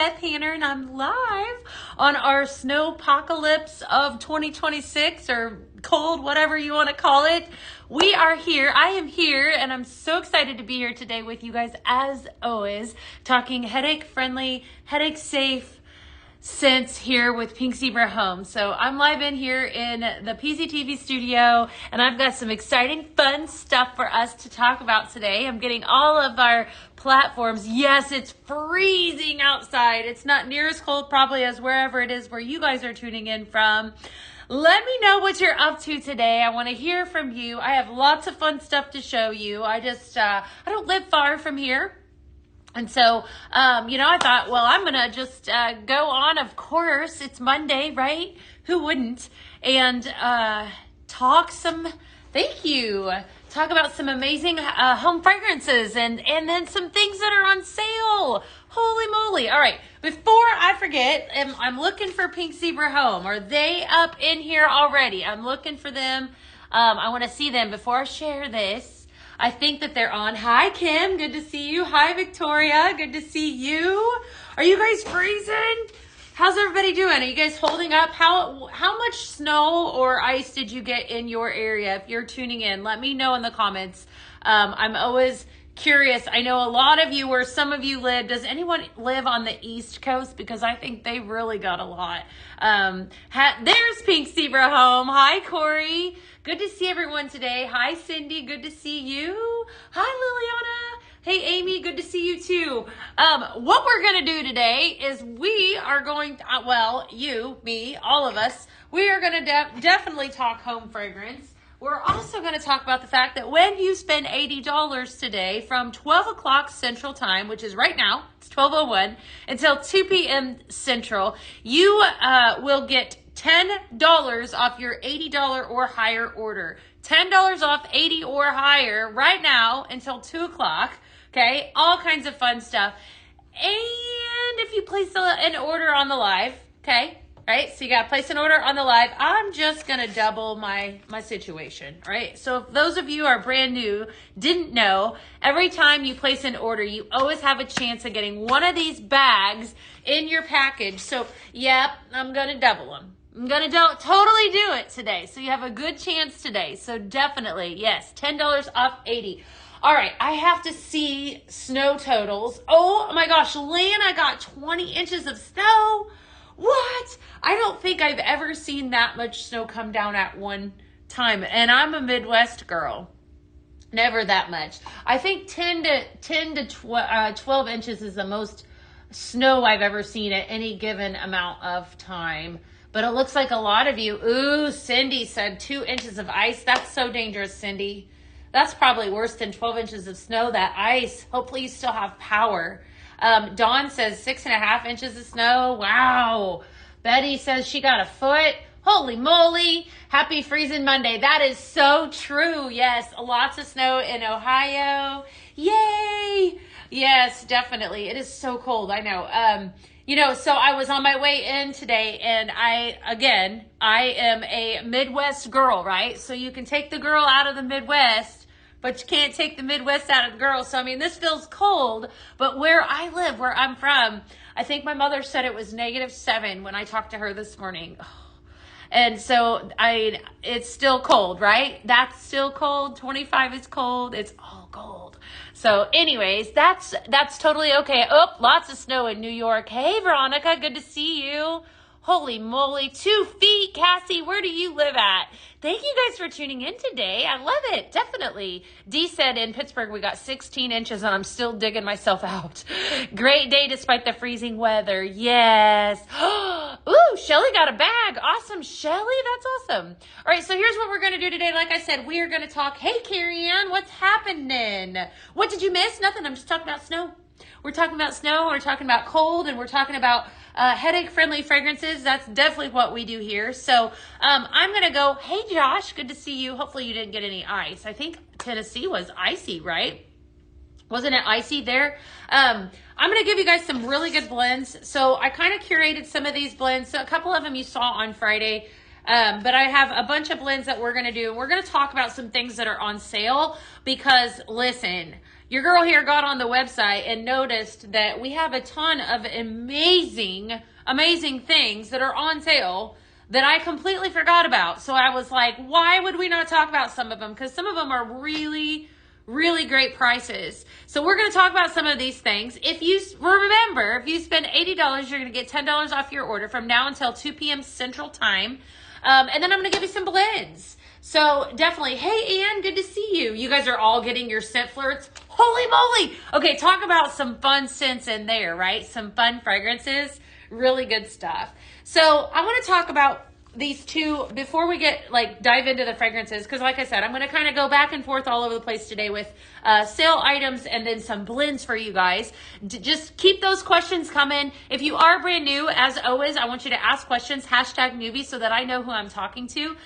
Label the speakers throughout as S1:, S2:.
S1: Beth Hanner, and I'm live on our snowpocalypse of 2026 or cold, whatever you want to call it. We are here. I am here, and I'm so excited to be here today with you guys, as always, talking headache-friendly, headache-safe scents here with Pink Zebra Home. So I'm live in here in the PZTV studio, and I've got some exciting, fun stuff for us to talk about today. I'm getting all of our platforms. Yes, it's freezing outside. It's not near as cold probably as wherever it is where you guys are tuning in from. Let me know what you're up to today. I want to hear from you. I have lots of fun stuff to show you. I don't live far from here. And so, I thought, well, I'm going to just go on. Of course, it's Monday, right? Who wouldn't? And talk about some amazing home fragrances and then some things that are on sale. Holy moly. All right. Before I forget, I'm looking for Pink Zebra Home. Are they up in here already? I'm looking for them. I want to see them before I share this. I think that they're on. Hi, Kim. Good to see you. Hi, Victoria. Good to see you. Are you guys freezing? How's everybody doing? Are you guys holding up? How much snow or ice did you get in your area? If you're tuning in, let me know in the comments. I'm always curious. I know a lot of you, where some of you live. Does anyone live on the East Coast? Because I think they really got a lot. There's Pink Zebra Home. Hi, Corey. Good to see everyone today. Hi, Cindy. Good to see you. Hi, Liliana. Hey, Amy. Good to see you too. What we're going to do today is we are going to, you, me, all of us, we are going to definitely talk home fragrance. We're also going to talk about the fact that when you spend $80 today from 12 o'clock Central Time, which is right now, it's 12:01, until 2 p.m. Central, you will get $10 off your $80 or higher order. $10 off 80 or higher right now until 2 o'clock. Okay, all kinds of fun stuff. And if you place an order on the live, okay, right? So you got to place an order on the live. I'm just going to double my situation, right? So if those of you are brand new, didn't know, every time you place an order, you always have a chance of getting one of these bags in your package. So, yep, I'm going to double them. I'm going to totally do it today. So you have a good chance today. So definitely, yes, $10 off 80. All right, I have to see snow totals. Oh my gosh, Lana got 20 inches of snow. What? I don't think I've ever seen that much snow come down at one time. And I'm a Midwest girl. Never that much. I think 10 to 12 inches is the most snow I've ever seen at any given amount of time. But it looks like a lot of you, ooh, Cindy said 2 inches of ice. That's so dangerous, Cindy. That's probably worse than 12 inches of snow, that ice. Hopefully you still have power. Dawn says 6.5 inches of snow. Wow. Betty says she got a foot. Holy moly. Happy freezing Monday. That is so true. Yes, lots of snow in Ohio. Yay. Yes, definitely. It is so cold. I know. So I was on my way in today, and I am a Midwest girl, right? So you can take the girl out of the Midwest, but you can't take the Midwest out of the girl. So, I mean, this feels cold, but where I live, where I'm from, I think my mother said it was -7 when I talked to her this morning. And so it's still cold, right? That's still cold. 25 is cold. It's all cold. So anyways, that's totally okay. Oh, lots of snow in New York. Hey, Veronica, good to see you. Holy moly, 2 feet. Cassie, where do you live at? Thank you guys for tuning in today. I love it. Definitely. Dee said in Pittsburgh, we got 16 inches and I'm still digging myself out. Great day despite the freezing weather. Yes. Ooh, Shelly got a bag. Awesome, Shelly. That's awesome. All right, so here's what we're going to do today. Like I said, we are going to talk. Hey, Carrie Ann, what's happening? What did you miss? Nothing. I'm just talking about snow. We're talking about snow, we're talking about cold, and we're talking about headache-friendly fragrances. That's definitely what we do here. So I'm going to go, hey, Josh, good to see you. Hopefully you didn't get any ice. I think Tennessee was icy, right? Wasn't it icy there? I'm going to give you guys some really good blends. So I kind of curated some of these blends. So a couple of them you saw on Friday. But I have a bunch of blends that we're going to do. We're going to talk about some things that are on sale because, listen, your girl here got on the website and noticed that we have a ton of amazing things that are on sale that I completely forgot about. So I was like, why would we not talk about some of them? Because some of them are really, really great prices. So we're going to talk about some of these things. If you remember, if you spend $80, you're going to get $10 off your order from now until 2 p.m. Central Time. And then I'm going to give you some blends. So definitely, hey, Ann, good to see you. You guys are all getting your scent flirts. Holy moly. Okay, talk about some fun scents in there, right? Some fun fragrances. Really good stuff. So I want to talk about these two before we dive into the fragrances, because like I said, I'm going to kind of go back and forth all over the place today with sale items and then some blends for you guys. Just keep those questions coming. If you are brand new, as always, I want you to ask questions, #newbie, so that I know who I'm talking to.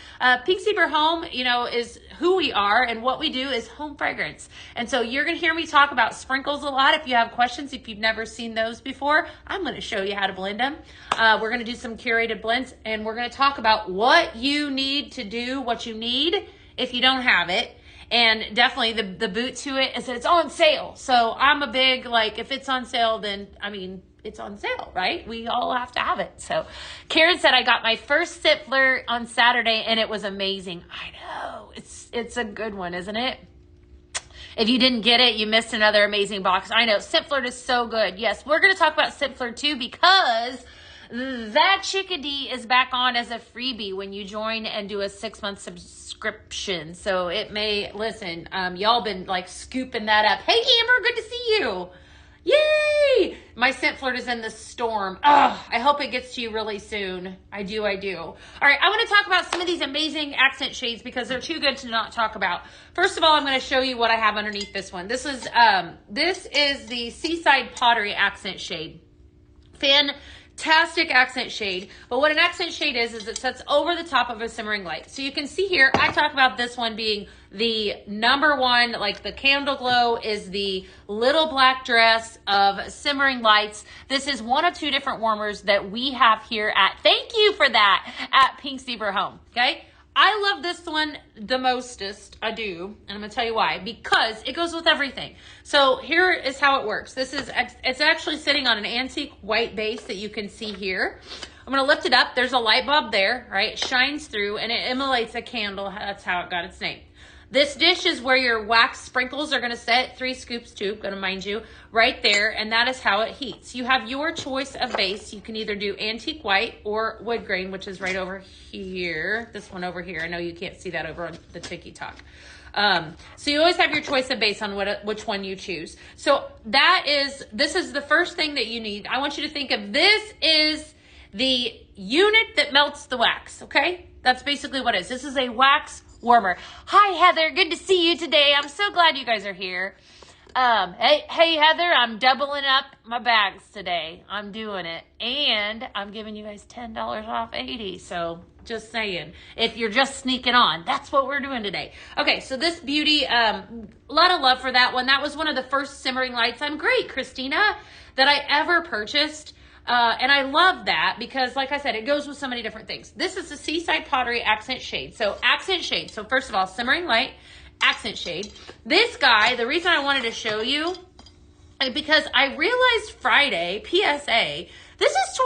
S1: Pink Zebra Home, is who we are, and what we do is home fragrance. And so you're going to hear me talk about sprinkles a lot. If you have questions, if you've never seen those before, I'm going to show you how to blend them. We're going to do some curated blends, and we're going to talk about what you need to do, what you need if you don't have it. And definitely the boot to it is that it's on sale. So I'm a big, if it's on sale, then, it's on sale, right? We all have to have it. So Karen said, I got my first scent flirt on Saturday and it was amazing. I know. It's a good one, isn't it? If you didn't get it, you missed another amazing box. I know. Scent flirt is so good. Yes, we're going to talk about scent flirt too, because that chickadee is back on as a freebie when you join and do a 6-month subscription. So it may, listen, y'all been scooping that up. Hey, Amber, good to see you. Yay! My scent flirt is in the storm. Oh, I hope it gets to you really soon. I do. All right, I want to talk about some of these amazing accent shades because they're too good to not talk about. First of all, I'm going to show you what I have underneath this one. This is the Seaside Pottery accent shade. Fantastic accent shade. But what an accent shade is it sets over the top of a simmering light. So you can see here, I talk about this one being the number one, the candle glow is the little black dress of simmering lights. This is one of 2 different warmers that we have here thank you for that, at Pink Zebra Home. Okay. I love this one the mostest. I do. And I'm going to tell you why. Because it goes with everything. So here is how it works. It's actually sitting on an antique white base that you can see here. I'm going to lift it up. There's a light bulb there, right? It shines through and it emulates a candle. That's how it got its name. This dish is where your wax sprinkles are going to sit, 3 scoops too, going to mind you, right there, and that is how it heats. You have your choice of base. You can either do antique white or wood grain, which is right over here. This one over here. I know you can't see that over on the TikTok. So you always have your choice of base on which one you choose. So this is the first thing that you need. I want you to think of this is the unit that melts the wax, okay? That's basically what it is. This is a wax warmer. Hi, Heather. Good to see you today. I'm so glad you guys are here. Hey, Heather, I'm doubling up my bags today. I'm doing it. And I'm giving you guys $10 off 80. So just saying, if you're just sneaking on, that's what we're doing today. Okay, so this beauty, a lot of love for that one. That was one of the first simmering lights. I'm great, Christina, that I ever purchased. And I love that because, like I said, it goes with so many different things. This is the Seaside Pottery accent shade. So accent shade. So first of all, simmering light, accent shade. This guy, the reason I wanted to show you, because I realized Friday, PSA, this is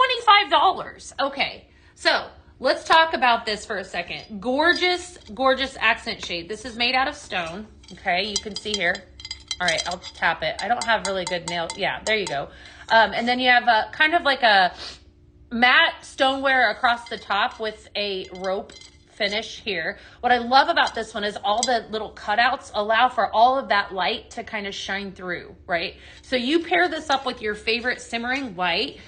S1: $25. Okay, so let's talk about this for a second. Gorgeous, gorgeous accent shade. This is made out of stone. Okay, you can see here. All right, I'll tap it. I don't have really good nail. Yeah, there you go. And then you have a kind of like a matte stoneware across the top with a rope finish here. What I love about this one is all the little cutouts allow for all of that light to kind of shine through, right? So you pair this up with your favorite simmering white.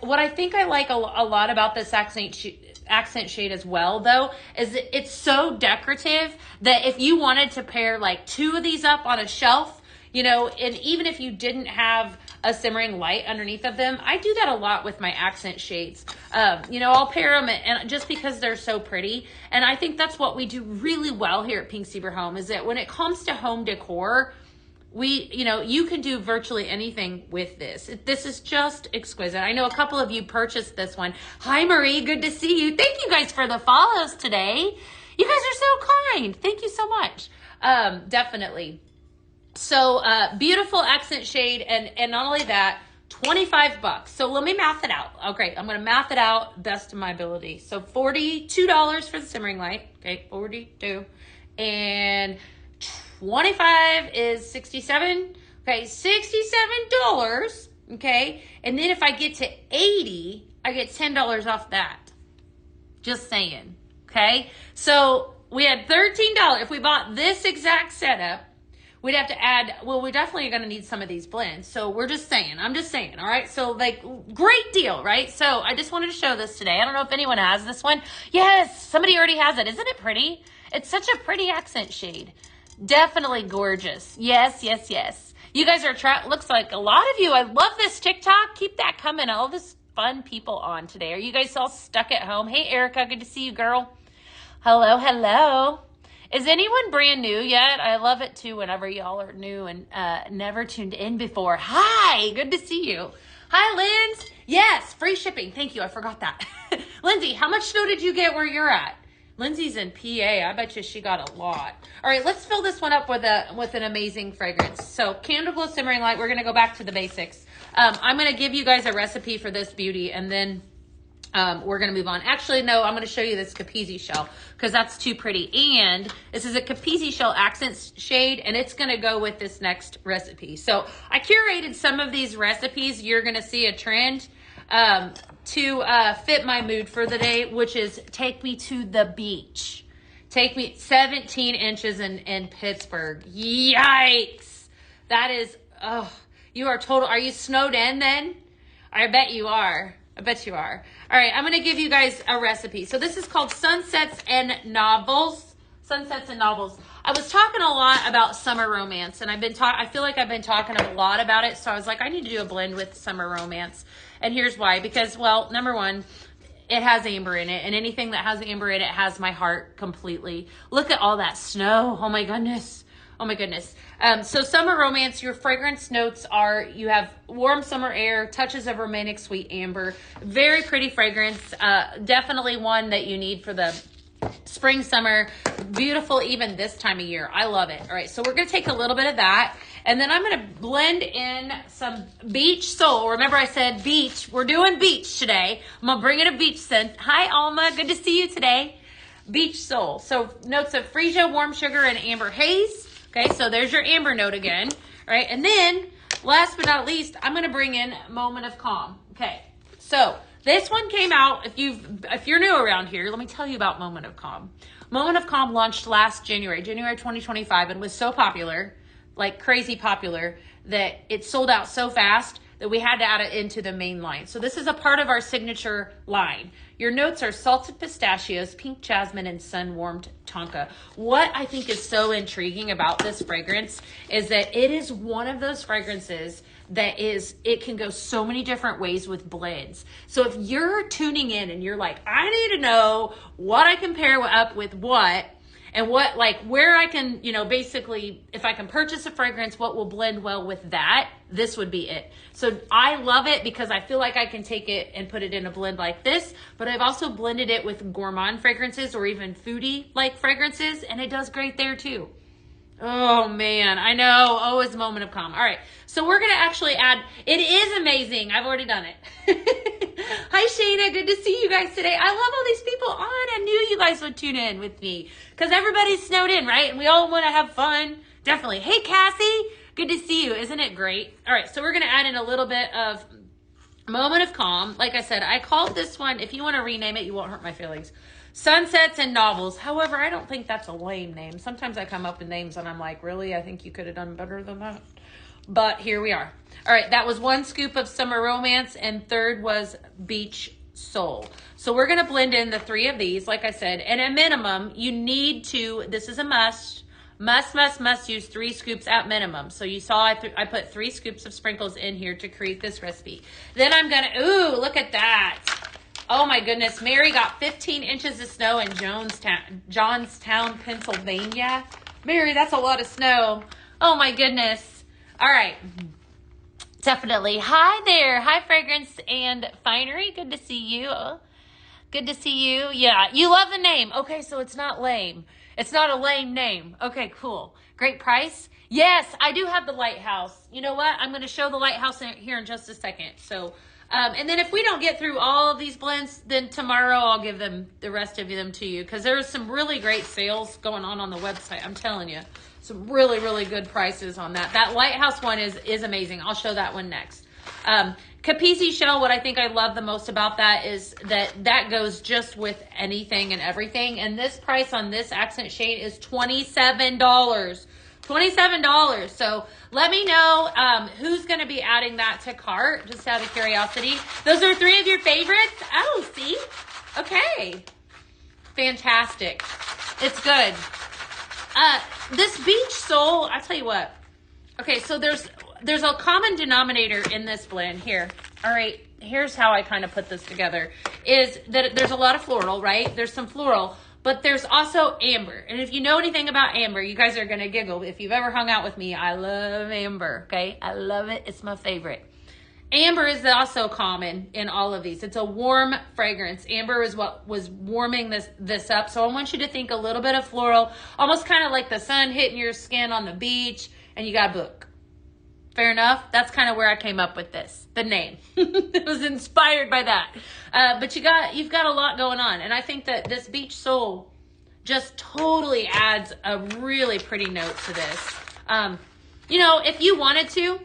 S1: What I think I like a lot about this accent shade as well, though, is that it's so decorative that if you wanted to pair 2 of these up on a shelf, and even if you didn't have a simmering light underneath of them, I do that a lot with my accent shades. I'll pair them and just because they're so pretty. And I think that's what we do really well here at Pink Zebra Home, is that when it comes to home decor, you can do virtually anything with this. This is just exquisite. I know a couple of you purchased this one. Hi, Marie. Good to see you. Thank you guys for the follows today. You guys are so kind. Thank you so much. Definitely. So beautiful accent shade, and not only that, $25. So let me math it out. Okay, I'm going to math it out best of my ability. So $42 for the simmering light. Okay, 42. And 25 is 67. Okay, $67. Okay, and then if I get to 80, I get $10 off that. Just saying. Okay, so we had $13. If we bought this exact setup, we'd have to add, well, we're definitely going to need some of these blends. So we're just saying, I'm just saying, all right? So like, great deal, right? So I just wanted to show this today. I don't know if anyone has this one. Yes, somebody already has it. Isn't it pretty? It's such a pretty accent shade. Definitely gorgeous. Yes, yes, yes. You guys are, looks like a lot of you. I love this TikTok. Keep that coming. All this fun people on today. Are you guys all stuck at home? Hey, Erica, good to see you, girl. Hello, hello. Is anyone brand new yet? I love it too whenever y'all are new and never tuned in before. Hi, good to see you. Hi, Linz. Yes, free shipping. Thank you. I forgot that. Lindsay, how much snow did you get where you're at? Lindsay's in PA. I bet you she got a lot. All right, let's fill this one up with an amazing fragrance. So Candle Glow Simmering Light. We're going to go back to the basics. I'm going to give you guys a recipe for this beauty, and then we're going to move on. Actually, no, I'm going to show you this Capizzi shell because that's too pretty. And this is a Capizzi shell accent shade, and it's going to go with this next recipe. So I curated some of these recipes. You're going to see a trend to fit my mood for the day, which is take me to the beach. Take me 17 inches in Pittsburgh. Yikes. That is, oh, you are total. Are you snowed in then? I bet you are. I bet you are. All right, I'm going to give you guys a recipe. So this is called Sunsets and Novels. Sunsets and Novels. I was talking a lot about summer romance, and I feel like I've been talking a lot about it. So I was like, I need to do a blend with summer romance. And here's why. Because, well, number one, it has amber in it, and anything that has amber in it has my heart completely. Look at all that snow. Oh my goodness. Oh my goodness. So summer romance, your fragrance notes are, you have warm summer air, touches of romantic sweet amber, very pretty fragrance. Definitely one that you need for the spring, summer, beautiful even this time of year. I love it. All right, so we're going to take a little bit of that, and then I'm going to blend in some Beach Soul. Remember I said beach. We're doing beach today. I'm going to bring in a beach scent. Hi, Alma. Good to see you today. Beach Soul. So notes of freesia, warm sugar, and amber haze. Okay, so there's your amber note again. All right, and then last but not least, I'm going to bring in Moment of Calm. Okay, so this one came out, if you're new around here, let me tell you about Moment of Calm. Moment of Calm launched last January 2025, and was so popular, like crazy popular, that it sold out so fast that we had to add it into the main line. So this is a part of our signature line. Your notes are salted pistachios, pink jasmine, and sun-warmed tonka. What I think is so intriguing about this fragrance is that it is one of those fragrances that it can go so many different ways with blends. So if you're tuning in and you're like, I need to know what I can pair up with what, and what, like, where I can, basically, if I can purchase a fragrance, what will blend well with that, this would be it. So I love it because I feel like I can take it and put it in a blend like this, but I've also blended it with gourmand fragrances or even foodie-like fragrances, and it does great there too. Oh man, I know. Oh, it's Moment of Calm. All right, so we're gonna actually add, it is amazing. I've already done it. Hi Shayna, good to see you guys today. I love all these people on. I knew you guys would tune in with me because everybody's snowed in, right? And we all want to have fun. Definitely. Hey Cassie, good to see you. Isn't it great? All right, so we're gonna add in a little bit of Moment of Calm. Like I said, I called this one, if you want to rename it, you won't hurt my feelings, Sunsets and Novels. However, I don't think that's a lame name. Sometimes I come up with names and I'm like, really? I think you could have done better than that. But here we are. All right, that was 1 scoop of Summer Romance, and third was Beach Soul. So we're going to blend in the 3 of these, like I said. And at minimum, you need to, this is a must use 3 scoops at minimum. So you saw I put 3 scoops of sprinkles in here to create this recipe. Then I'm going to, ooh, look at that. Oh my goodness, Mary got 15 inches of snow in Johnstown, Pennsylvania. Mary, that's a lot of snow. Oh my goodness. All right. Definitely. Hi there. Hi, Fragrance and Finery. Good to see you. Good to see you. Yeah, you love the name. Okay, so it's not lame. It's not a lame name. Okay, cool. Great price. Yes, I do have the lighthouse. You know what? I'm going to show the lighthouse here in just a second. So, and then if we don't get through all of these blends, then tomorrow I'll give them the rest of them to you, because there's some really great sales going on the website. I'm telling you, some really, really good prices on that. That lighthouse one is amazing. I'll show that one next. Capizzi shell, what I think I love the most about that is that goes just with anything and everything. And this price on this accent shade is $27. $27. So let me know who's going to be adding that to cart, just out of curiosity. Those are 3 of your favorites? Oh, see? Okay. Fantastic. It's good. This beach sole, I'll tell you what. Okay, so there's a common denominator in this blend here. All right, here's how I kind of put this together, is that there's a lot of floral, right? There's some floral, but there's also amber. And if you know anything about amber, you guys are going to giggle. If you've ever hung out with me, I love amber, okay? I love it. It's my favorite. Amber is also common in all of these. It's a warm fragrance. Amber is what was warming this up. So I want you to think a little bit of floral, almost kind of like the sun hitting your skin on the beach, and you got a book. Fair enough? That's kind of where I came up with this, the name. It was inspired by that. But you've got a lot going on. And I think that this Beach Soul just totally adds a really pretty note to this. You know, if you wanted to,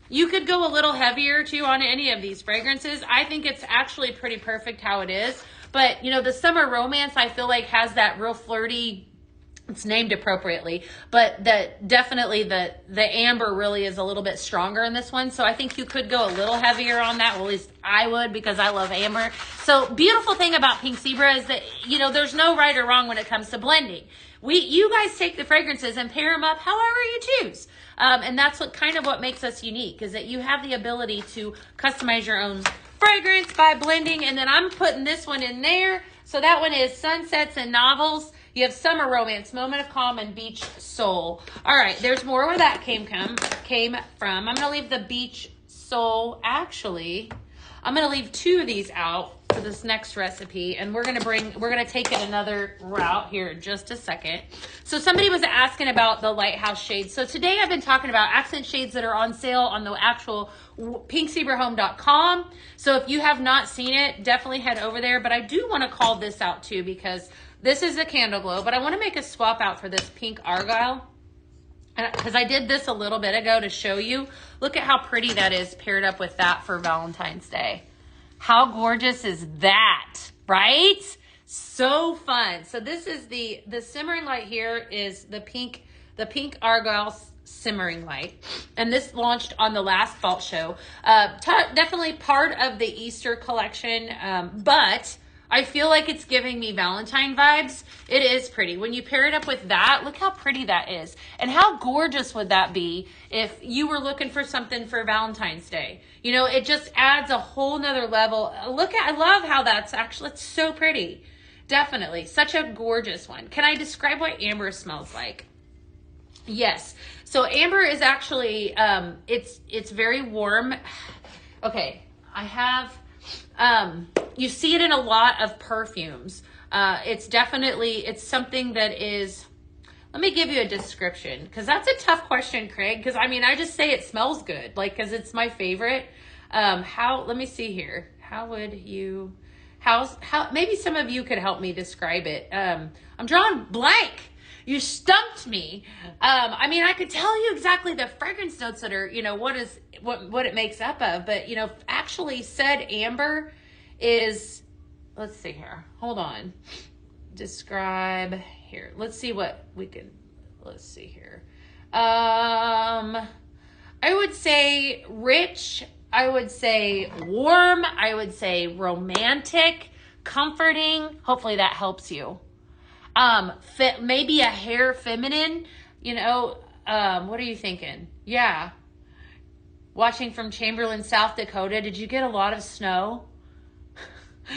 S1: you could go a little heavier too on any of these fragrances. I think it's actually pretty perfect how it is. But, you know, the Summer Romance, I feel like, has that real flirty, it's named appropriately, but definitely the amber really is a little bit stronger in this one. So I think you could go a little heavier on that. Well, at least I would, because I love amber. So beautiful thing about Pink Zebra is that, you know, there's no right or wrong when it comes to blending. You guys take the fragrances and pair them up however you choose. And that's what makes us unique, is that you have the ability to customize your own fragrance by blending. And then I'm putting this one in there. So that one is Sunsets and Novels. You have Summer Romance, Moment of Calm, and Beach Soul. All right, there's more where that came from. I'm going to leave the Beach Soul. Actually, I'm going to leave 2 of these out for this next recipe, and we're going to take it another route here in just a second. So somebody was asking about the lighthouse shades. So today I've been talking about accent shades that are on sale on the actual pinkzebrahome.com. So if you have not seen it, definitely head over there. But I do want to call this out too, because this is a Candle Glow, but I want to make a swap out for this Pink Argyle, because I did this a little bit ago to show you. Look at how pretty that is paired up with that for Valentine's Day. How gorgeous is that, right? So fun. So this is the simmering light here is the Pink Argyle simmering light, and this launched on the last fall show. Definitely part of the Easter collection, but I feel like it's giving me Valentine vibes. It is pretty. When you pair it up with that, look how pretty that is. And how gorgeous would that be if you were looking for something for Valentine's Day? You know, it just adds a whole nother level. I love how it's so pretty. Definitely. Such a gorgeous one. Can I describe what amber smells like? Yes. So amber is actually, it's very warm. Okay. I have, you see it in a lot of perfumes. It's something that is, let me give you a description, because that's a tough question, Craig, because I mean, I just say it smells good, like, because it's my favorite. Let me see here. Maybe some of you could help me describe it. I'm drawing blank. You stumped me. I mean, I could tell you exactly the fragrance notes that are, you know, what it makes up of, but, you know, actually said amber is, let's see here. Hold on. Describe here. Let's see here. I would say rich. I would say warm. I would say romantic, comforting. Hopefully that helps you. Maybe a hair feminine, you know. What are you thinking? Yeah. Watching from Chamberlain, South Dakota. Did you get a lot of snow?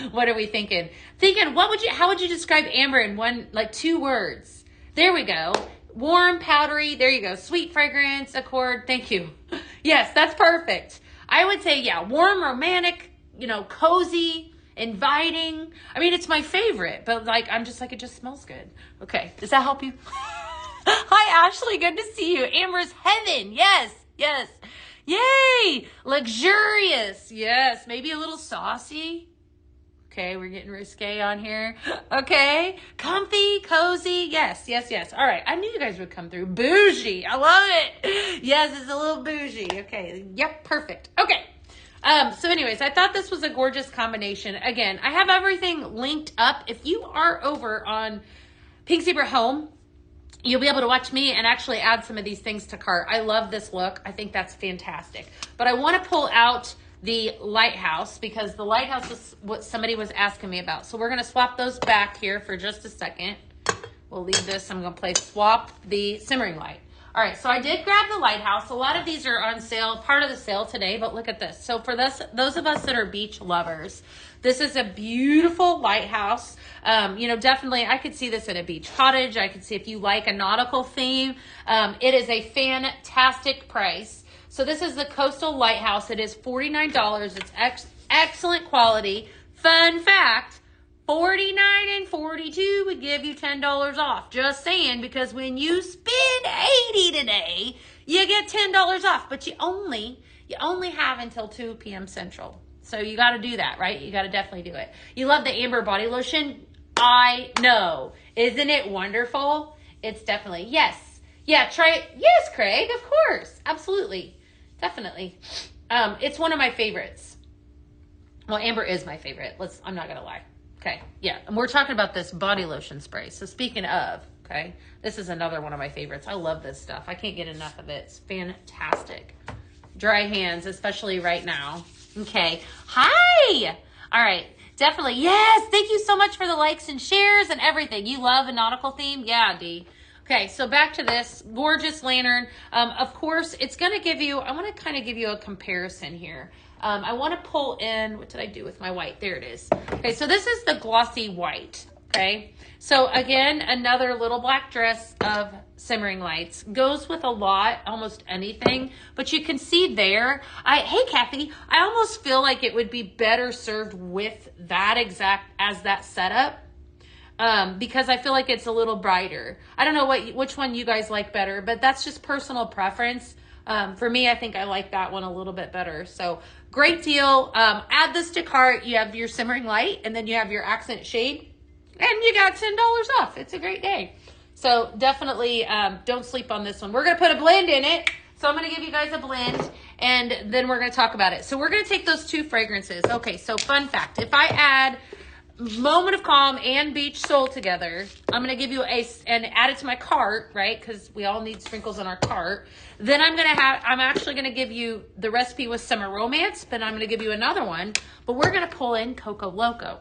S1: What are we thinking? How would you describe amber in 2 words? There we go. Warm, powdery. There you go. Sweet fragrance, accord. Thank you. Yes, that's perfect. I would say, yeah, warm, romantic, you know, cozy. inviting. I mean, it's my favorite, but like, I'm just like, it just smells good. Okay. Does that help you? Hi, Ashley. Good to see you. Amber's heaven. Yes. Yes. Yay. Luxurious. Yes. Maybe a little saucy. Okay, we're getting risque on here. Okay. Comfy, cozy. Yes, yes, yes. All right. I knew you guys would come through. Bougie. I love it. Yes, it's a little bougie. Okay. Yep, perfect. Okay. So anyways, I thought this was a gorgeous combination. Again, I have everything linked up. If you are over on Pink Zebra Home, you'll be able to watch me and actually add some of these things to cart. I love this look. I think that's fantastic. But I want to pull out the lighthouse because the lighthouse is what somebody was asking me about. So we're going to swap those back here for just a second. We'll leave this. I'm going to play swap the simmering light. All right, so I did grab the lighthouse. A lot of these are on sale, part of the sale today, but look at this. So for those of us that are beach lovers, this is a beautiful lighthouse. You know, definitely I could see this in a beach cottage. I could see if you like a nautical theme. It is a fantastic price. So this is the Coastal Lighthouse. It is $49. It's excellent quality. Fun fact, $49 and $42 would give you $10 off. Just saying, because when you spend $80 today, you get $10 off. But you only have until 2 p.m. Central. So you got to do that, right? You got to definitely do it. You love the Amber body lotion? I know. Isn't it wonderful? It's definitely, yes. Yeah, try it. Yes, Craig, of course. Absolutely. Definitely. It's one of my favorites. Well, Amber is my favorite. I'm not going to lie. Okay. Yeah. And we're talking about this body lotion spray. So speaking of, okay, this is another one of my favorites. I love this stuff. I can't get enough of it. It's fantastic. Dry hands, especially right now. Okay. Hi. All right. Definitely. Yes. Thank you so much for the likes and shares and everything. You love a nautical theme? Yeah, Dee. Okay, so back to this gorgeous lantern. Of course, it's going to give you, I want to kind of give you a comparison here. I want to pull in, what did I do with my white? There it is. Okay, so this is the glossy white, okay? So again, another little black dress of simmering lights. Goes with a lot, almost anything, but you can see there, hey Kathy, I almost feel like it would be better served with that exact, as that setup. Because I feel like it's a little brighter. I don't know which one you guys like better, but that's just personal preference. For me, I think I like that one a little bit better. So great deal. Add this to cart. You have your simmering light and then you have your accent shade and you got $10 off. It's a great day. So definitely, don't sleep on this one. We're going to put a blend in it. So I'm going to give you guys a blend and then we're going to talk about it. So we're going to take those two fragrances. Okay. So fun fact, if I add Moment of Calm and Beach Soul together, I'm going to give you and add it to my cart, right? Because we all need sprinkles on our cart. Then I'm actually going to give you the recipe with Summer Romance, but I'm going to give you another one, but we're going to pull in Coco Loco.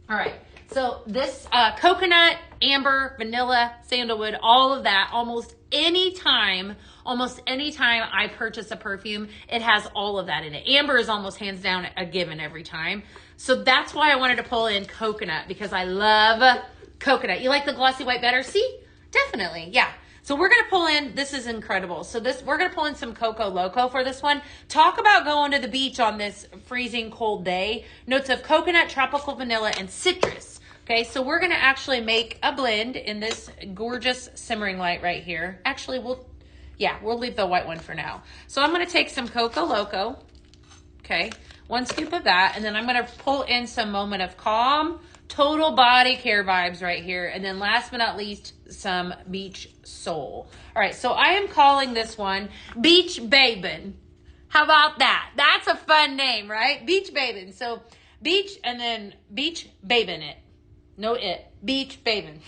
S1: All right. So this coconut, amber, vanilla, sandalwood, all of that, almost any time I purchase a perfume, it has all of that in it. Amber is almost hands down a given every time. So that's why I wanted to pull in coconut, because I love coconut. You like the glossy white better? See? Definitely. Yeah. So we're going to pull in, this is incredible. So we're going to pull in some Coco Loco for this one. Talk about going to the beach on this freezing cold day. Notes of coconut, tropical vanilla, and citrus. Okay, so we're going to actually make a blend in this gorgeous simmering light right here. Actually, we'll leave the white one for now. So I'm going to take some Coco Loco. Okay, 1 scoop of that. And then I'm going to pull in some Moment of Calm, total body care vibes right here. And then last but not least, some Beach Soul. All right, so I am calling this one Beach Babin'. How about that? That's a fun name, right? Beach Babin'. So beach and then Beach Babin' it. No it. Beach Babin'.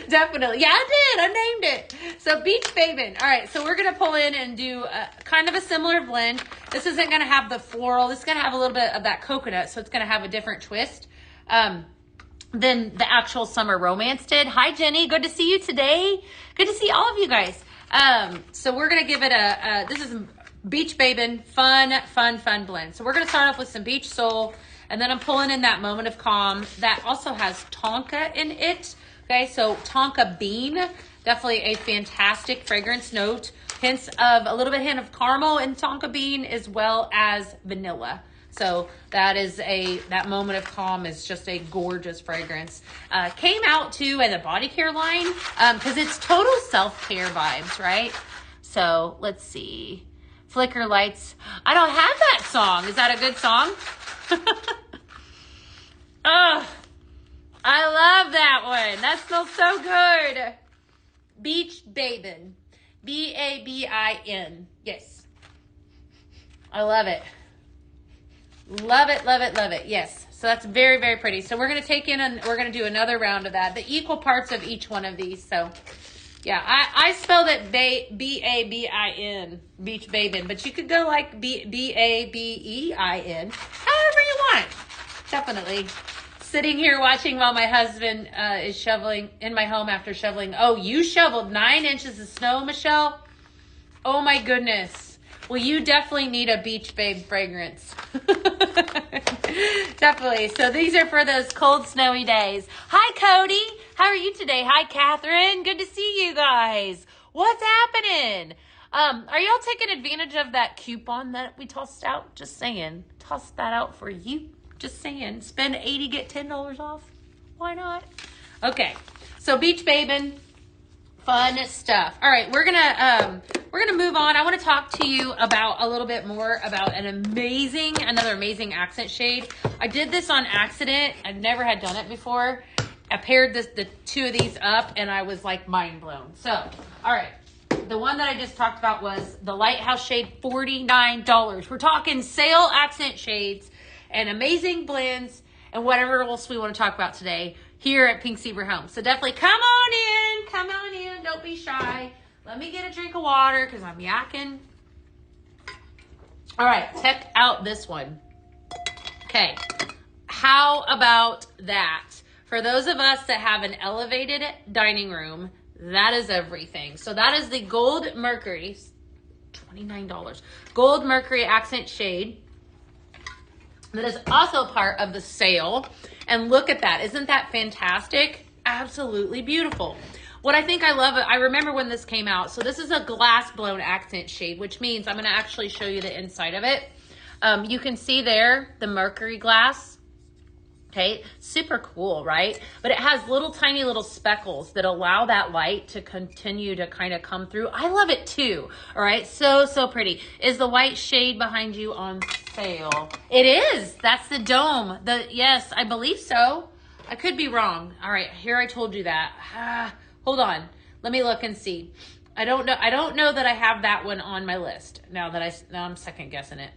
S1: Definitely. Yeah, I did. I named it. So Beach Babin'. All right, so we're going to pull in and do kind of a similar blend. This isn't going to have the floral. This is going to have a little bit of that coconut, so it's going to have a different twist than the actual Summer Romance did. Hi, Jenny. Good to see you today. Good to see all of you guys. So we're going to give it this is Beach Babin', fun blend. So we're going to start off with some Beach Soul, and then I'm pulling in that Moment of Calm that also has tonka in it. Okay, so tonka bean, definitely a fantastic fragrance note. Hints of a little bit hint of caramel in tonka bean as well as vanilla. So that moment of calm is just a gorgeous fragrance. Came out too as a body care line because it's total self-care vibes, right? So let's see. Flicker lights. I don't have that song. Is that a good song? Oh, I love that one. That smells so good. Beach Babin. Babin. Yes. I love it. Love it, love it, love it. Yes. So that's very, very pretty. So we're going to take in and we're going to do another round of that. The equal parts of each one of these. So yeah, I spelled it B-A-B-I-N, Beach Babin, but you could go like B-A-B-E-I-N, however you want. Definitely. Sitting here watching while my husband is shoveling in my home after shoveling. Oh, you shoveled 9 inches of snow, Michelle? Oh my goodness. Well, you definitely need a Beach Babe fragrance. Definitely. So these are for those cold, snowy days. Hi, Cody. How are you today? Hi, Catherine. Good to see you guys. What's happening? Are y'all taking advantage of that coupon that we tossed out? Just saying. Tossed that out for you. Just saying. Spend $80, get $10 off. Why not? Okay. So Beach Babin. Fun stuff. All right, we're gonna move on. I want to talk to you about a little bit more about another amazing accent shade. I did this on accident. I've never had done it before. I paired the two of these up, and I was like mind blown. So, all right, the one that I just talked about was the Lighthouse shade, $49. We're talking sale accent shades and amazing blends and whatever else we want to talk about today here at Pink Zebra Home. So definitely come on in. Come on in. Don't be shy. Let me get a drink of water because I'm yakking. All right. Check out this one. Okay. How about that? For those of us that have an elevated dining room, that is everything. So that is the Gold Mercury. $29. Gold Mercury accent shade. That is also part of the sale. And look at that. Isn't that fantastic? Absolutely beautiful. What I think I love, I remember when this came out. So this is a glass blown accent shade, which means I'm going to actually show you the inside of it. You can see there the mercury glass. Okay, super cool, right? But it has tiny little speckles that allow that light to continue to kind of come through. I love it too. All right, so pretty. Is the white shade behind you on sale? It is. That's the dome. Yes, I believe so. I could be wrong. All right, here I told you that. Hold on. Let me look and see. I don't know that I have that one on my list now I'm second guessing it.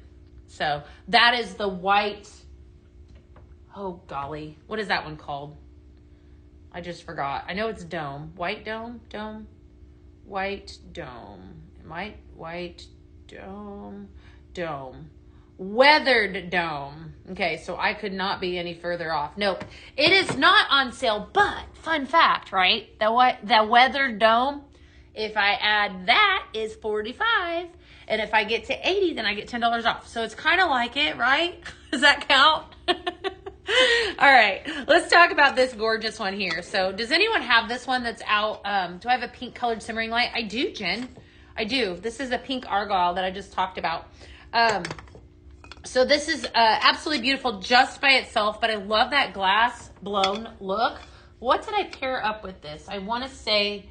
S1: So that is the white. Oh, golly. What is that one called? I just forgot. I know it's dome. White dome? Dome? White dome. White dome? Dome. Weathered dome. Okay, so I could not be any further off. Nope. It is not on sale, but fun fact, right? The weathered dome, if I add that, is $45. And if I get to $80, then I get $10 off. So it's kind of like it, right? Does that count? All right, let's talk about this gorgeous one here. So does anyone have this one that's out? Do I have a pink colored simmering light? I do, Jen. I do. This is a pink argyle that I just talked about. So this is absolutely beautiful just by itself, but I love that glass blown look. What did I pair up with this? I want to say,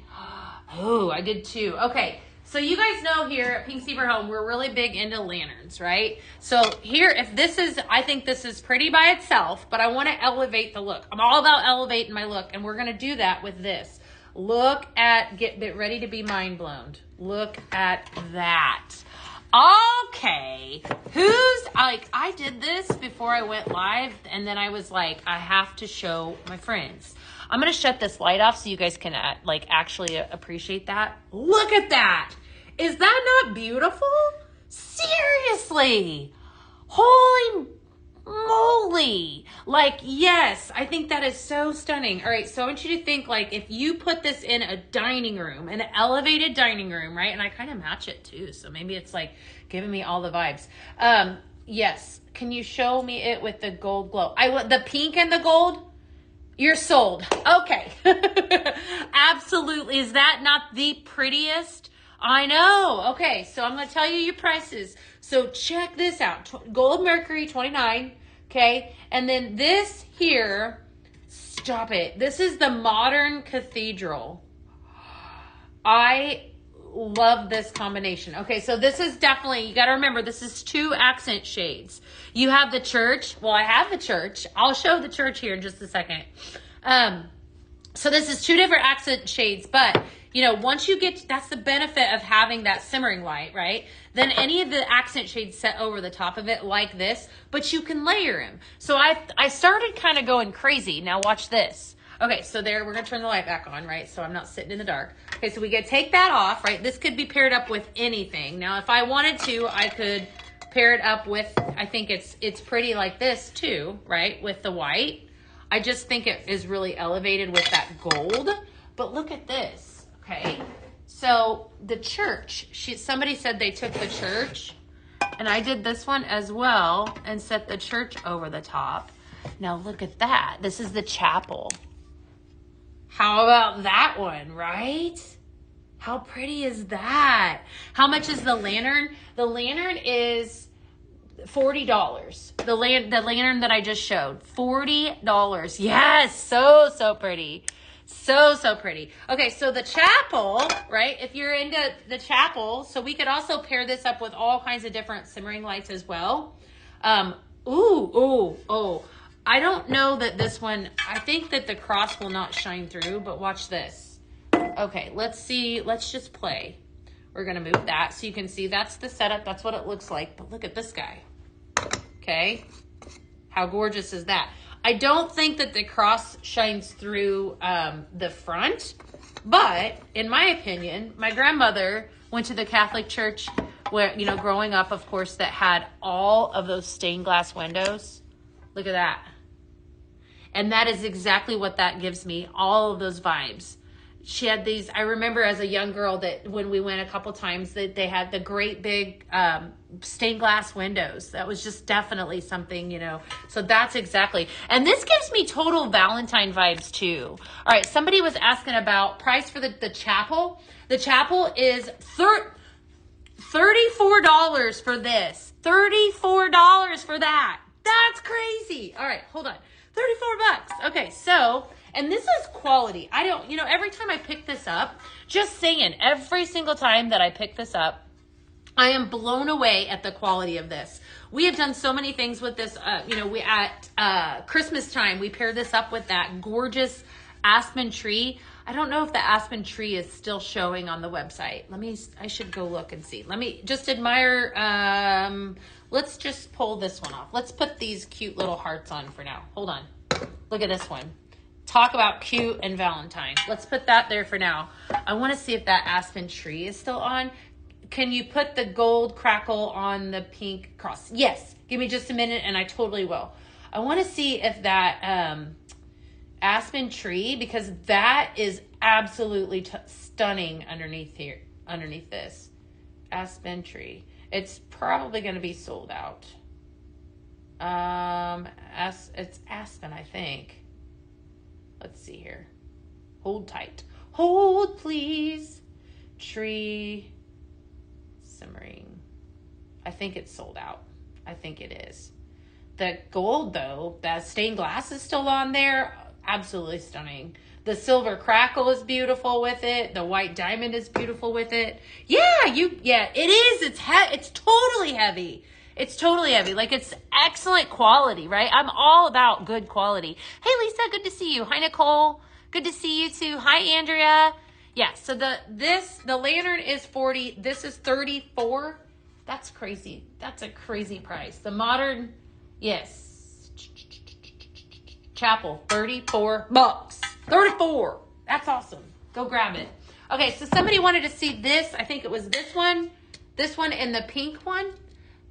S1: oh, I did too. Okay. So you guys know here at Pink Zebra Home, we're really big into lanterns, right? So here, I think this is pretty by itself, but I want to elevate the look. I'm all about elevating my look, and we're going to do that with this. Look at, get ready to be mind blown. Look at that. Okay. I did this before I went live, and then I was like, I have to show my friends. I'm going to shut this light off so you guys can actually appreciate that. Look at that. Is that not beautiful? Seriously. Holy moly. Yes, I think that is so stunning. All right, so I want you to think if you put this in a dining room, an elevated dining room, right? And I kind of match it too. So maybe it's giving me all the vibes. Yes. Can you show me it with the gold glow? The pink and the gold? You're sold. Okay. Absolutely. Is that not the prettiest? I know. Okay, so I'm going to tell you your prices. So check this out. Gold Mercury, 29. Okay, and then this here, stop it. This is the Modern Cathedral. I love this combination. Okay, so this is definitely, you got to remember, this is 2 accent shades. You have the church. Well, I have the church. I'll show the church here in just a second. So this is 2 different accent shades, but you know, once you get, that's the benefit of having that simmering light, right? Then any of the accent shades set over the top of it like this, but you can layer them. So I started kind of going crazy. Now watch this. Okay, so there, we're gonna turn the light back on, right? So I'm not sitting in the dark. Okay, so we get take that off, right? This could be paired up with anything. Now, if I wanted to, I could pair it up with, I think it's pretty like this too, right? With the white. I just think it is really elevated with that gold. But look at this. Okay, so the church, somebody said they took the church, and I did this one as well and set the church over the top. Now look at that. This is the chapel. How about that one, right? How pretty is that? How much is the lantern? The lantern is $40. The lantern that I just showed, $40. Yes, so pretty. So pretty. Okay, so the chapel, right? If you're into the chapel, so we could also pair this up with all kinds of different simmering lights as well. I don't know that this one, I think that the cross will not shine through, but watch this. Okay, let's see. Let's just play. We're going to move that so you can see that's the setup. That's what it looks like. But look at this guy. Okay. How gorgeous is that? I don't think that the cross shines through the front, but in my opinion, my grandmother went to the Catholic church where, you know, growing up, of course, that had all of those stained glass windows. Look at that. And that is exactly what that gives me, all of those vibes. She had these, I remember as a young girl that when we went a couple times that they had the great big stained glass windows. That was just definitely something, you know. So that's exactly. And this gives me total Valentine vibes too. All right, somebody was asking about price for the chapel. The chapel is $34 for this. $34 for that. That's crazy. All right, hold on. 34 bucks. Okay, so, and this is quality. I don't, you know, every time I pick this up, just saying, every single time that I pick this up, I am blown away at the quality of this. We have done so many things with this. You know, we at Christmas time, we paired this up with that gorgeous aspen tree. I don't know if the aspen tree is still showing on the website. I should go look and see. Let me just admire, let's just pull this one off. Let's put these cute little hearts on for now. Hold on. Look at this one. Talk about cute and Valentine. Let's put that there for now. I want to see if that aspen tree is still on. Can you put the gold crackle on the pink cross? Yes. Give me just a minute and I totally will. I want to see if that aspen tree, because that is absolutely stunning underneath here, underneath this aspen tree. It's probably going to be sold out. It's aspen, I think. Let's see here. Hold tight. Hold, please. Tree simmering. I think it's sold out. I think it is. The gold, though, that stained glass is still on there. Absolutely stunning. The silver crackle is beautiful with it. The white diamond is beautiful with it. Yeah, it is. It's totally heavy. It's totally heavy. Like, it's excellent quality, right? I'm all about good quality. Hey, Lisa, good to see you. Hi, Nicole. Good to see you too. Hi, Andrea. Yeah, so the lantern is 40. This is 34. That's crazy. That's a crazy price. The modern, yes. Chapel, 34 bucks. 34. That's awesome. Go grab it. Okay, so somebody wanted to see this. I think it was this one, and the pink one.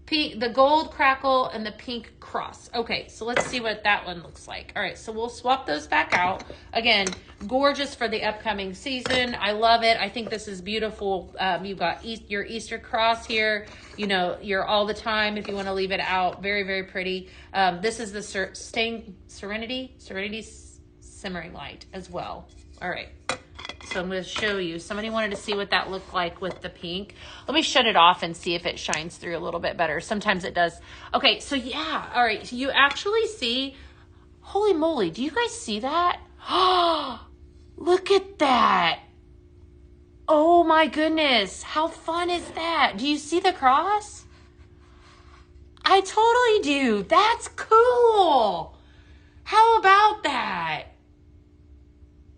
S1: The gold crackle and the pink cross. Okay, so let's see what that one looks like. All right, so we'll swap those back out. Again, gorgeous for the upcoming season. I love it. I think this is beautiful. You've got your Easter cross here. You know, you're all the time if you want to leave it out. Very, very pretty. This is the Serenity simmering light as well. All right, so I'm going to show you. Somebody wanted to see what that looked like with the pink. Let me shut it off and see if it shines through a little bit better. Sometimes it does. Okay, so yeah. All right, so you actually see, holy moly, do you guys see that? Oh, look at that. Oh my goodness, how fun is that? Do you see the cross? I totally do. That's cool. How about that?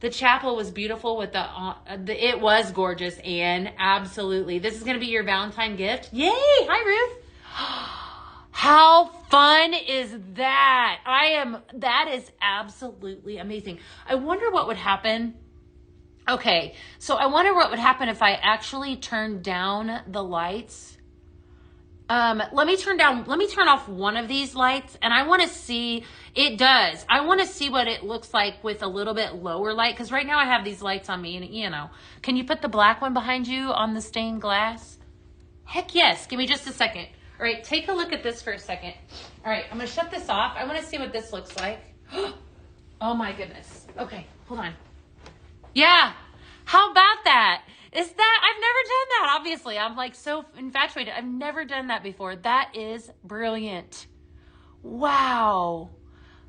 S1: The chapel was beautiful with it was gorgeous, Anne. Absolutely. This is going to be your Valentine gift. Yay. Hi, Ruth. How fun is that? That is absolutely amazing. I wonder what would happen. Okay. So I wonder what would happen if I actually turned down the lights. Let me turn off one of these lights, and I want to see, it does. I want to see what it looks like with a little bit lower light, because right now I have these lights on me, and you know, can you put the black one behind you on the stained glass? Heck yes. Give me just a second. All right, take a look at this for a second. All right, I'm going to shut this off. I want to see what this looks like. Oh my goodness. Okay, hold on. Yeah. How about that? I've never done that, obviously. I'm like so infatuated. I've never done that before. That is brilliant. Wow.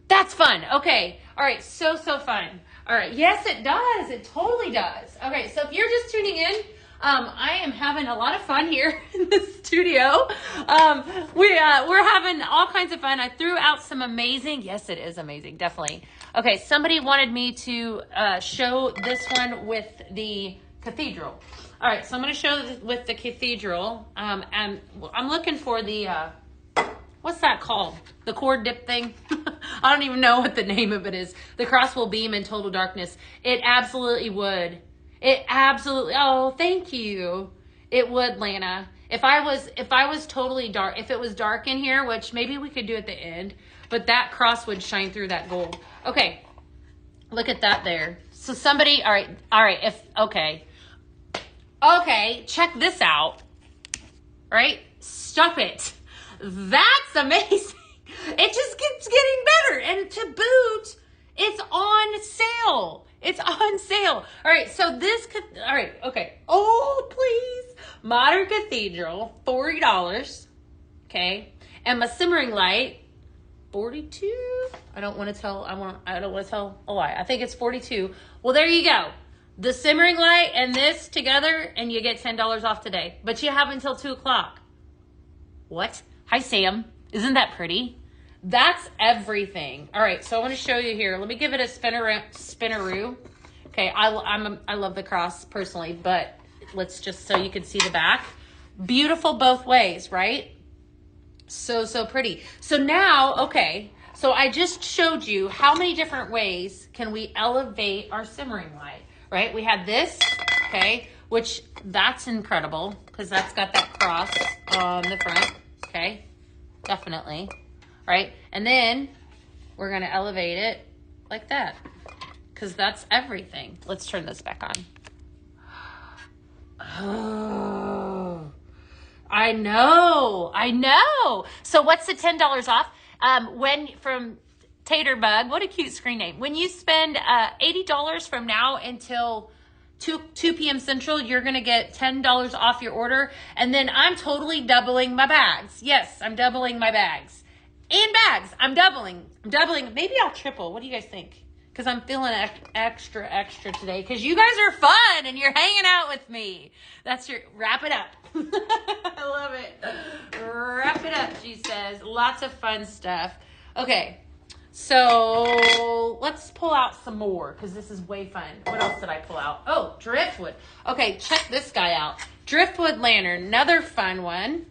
S1: That's fun. Okay. All right. So fun. All right. Yes, it does. It totally does. Okay. So if you're just tuning in, I am having a lot of fun here in the studio. We're having all kinds of fun. I threw out some amazing, yes, it is amazing. Definitely. Okay. Somebody wanted me to, show this one with the cathedral. All right, so I'm going to show this with the cathedral. And I'm looking for the, what's that called? The cord dip thing? I don't even know what the name of it is. The cross will beam in total darkness. It absolutely would. It absolutely, oh, thank you. It would, Lana. If I was totally dark, if it was dark in here, which maybe we could do at the end, but that cross would shine through that gold. Okay, look at that there. So somebody, all right, okay, check this out, right? Stop it. That's amazing. It just keeps getting better. And to boot, it's on sale. It's on sale. All right, so all right, okay. Oh, please. Modern Cathedral, $40, okay? And my simmering light, $42. I don't want to tell a lie. I think it's $42. Well, there you go. The simmering light and this together, and you get $10 off today. But you have until 2 o'clock. What? Hi, Sam. Isn't that pretty? That's everything. All right, so I want to show you here. Let me give it a spinneroo. Okay, I love the cross personally, but let's just so you can see the back. Beautiful both ways, right? So pretty. So now, okay, so I just showed you how many different ways can we elevate our simmering light, right? We had this, okay, which that's incredible because that's got that cross on the front, okay, definitely, right? And then we're going to elevate it like that because that's everything. Let's turn this back on. Oh, I know. So what's the $10 off? From Taterbug, what a cute screen name. When you spend $80 from now until 2 p.m. Central, you're going to get $10 off your order. And then I'm totally doubling my bags. Yes, I'm doubling my bags. And bags, I'm doubling. Maybe I'll triple. What do you guys think? Because I'm feeling extra today. Because you guys are fun and you're hanging out with me. Wrap it up. I love it. Wrap it up, she says. Lots of fun stuff. Okay, so let's pull out some more because this is way fun. What else did I pull out? Oh, driftwood. Okay, check this guy out. Driftwood lantern, another fun one.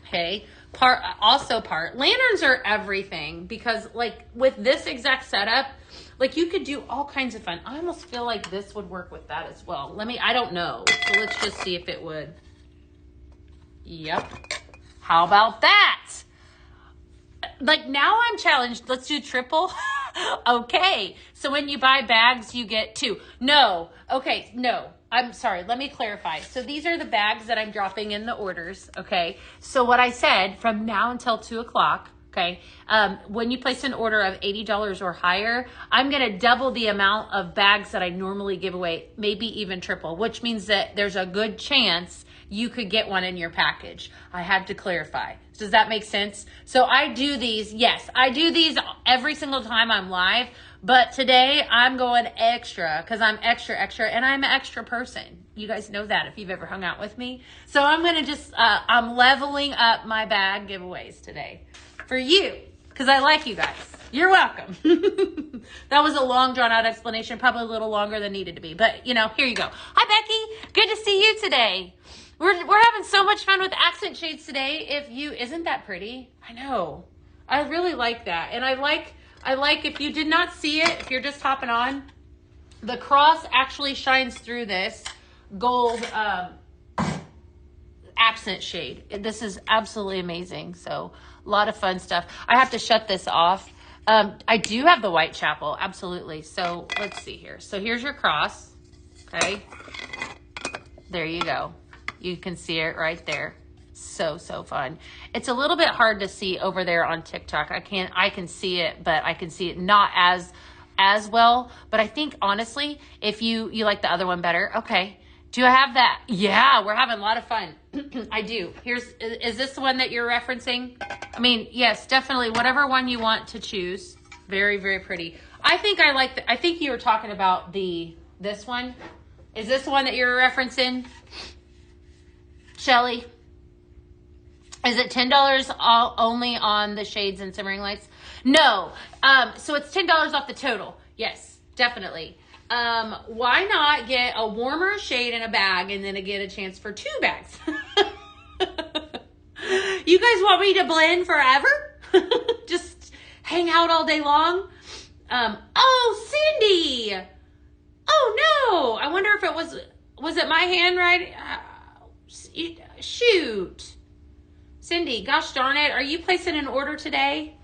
S1: Okay, lanterns are everything because like with this exact setup, like you could do all kinds of fun. I almost feel like this would work with that as well. I don't know. So let's just see if it would. Yep. How about that? Like now I'm challenged. Let's do triple. Okay. So when you buy bags, you get 2. No. Okay. No. I'm sorry. Let me clarify. So these are the bags that I'm dropping in the orders. Okay. So what I said from now until 2 o'clock, Okay. When you place an order of $80 or higher, I'm going to double the amount of bags that I normally give away, maybe even triple, which means that there's a good chance you could get one in your package. I had to clarify. Does that make sense? So I do these. Yes, I do these every single time I'm live, but today I'm going extra because I'm extra, and I'm an extra person. You guys know that if you've ever hung out with me. So I'm going to just, I'm leveling up my bag giveaways today for you because I like you guys. You're welcome. That was a long drawn out explanation, probably a little longer than needed to be, but you know, here you go. Hi, Becky. Good to see you today. We're having so much fun with accent shades today. Isn't that pretty? I know. I really like that. And I like if you did not see it, if you're just hopping on, the cross actually shines through this gold accent shade. This is absolutely amazing. So a lot of fun stuff. I have to shut this off. I do have the Whitechapel, absolutely. So let's see here. So here's your cross. Okay. There you go. You can see it right there. So fun. It's a little bit hard to see over there on TikTok. I can see it, but I can see it not as well. But I think honestly, if you like the other one better, okay. Do I have that? Yeah, we're having a lot of fun. I do. Is this the one that you're referencing? I mean, yes, definitely. Whatever one you want to choose. Very, very pretty. I think I think you were talking about this one. Is this the one that you're referencing? Shelly? Is it $10 only on the shades and simmering lights? No. So it's $10 off the total. Yes, definitely. Why not get a warmer shade in a bag and then get a chance for 2 bags? You guys want me to blend forever? Just hang out all day long? Oh, Cindy. Oh no. I wonder if it was it my handwriting? Shoot. Cindy, gosh darn it. Are you placing an order today?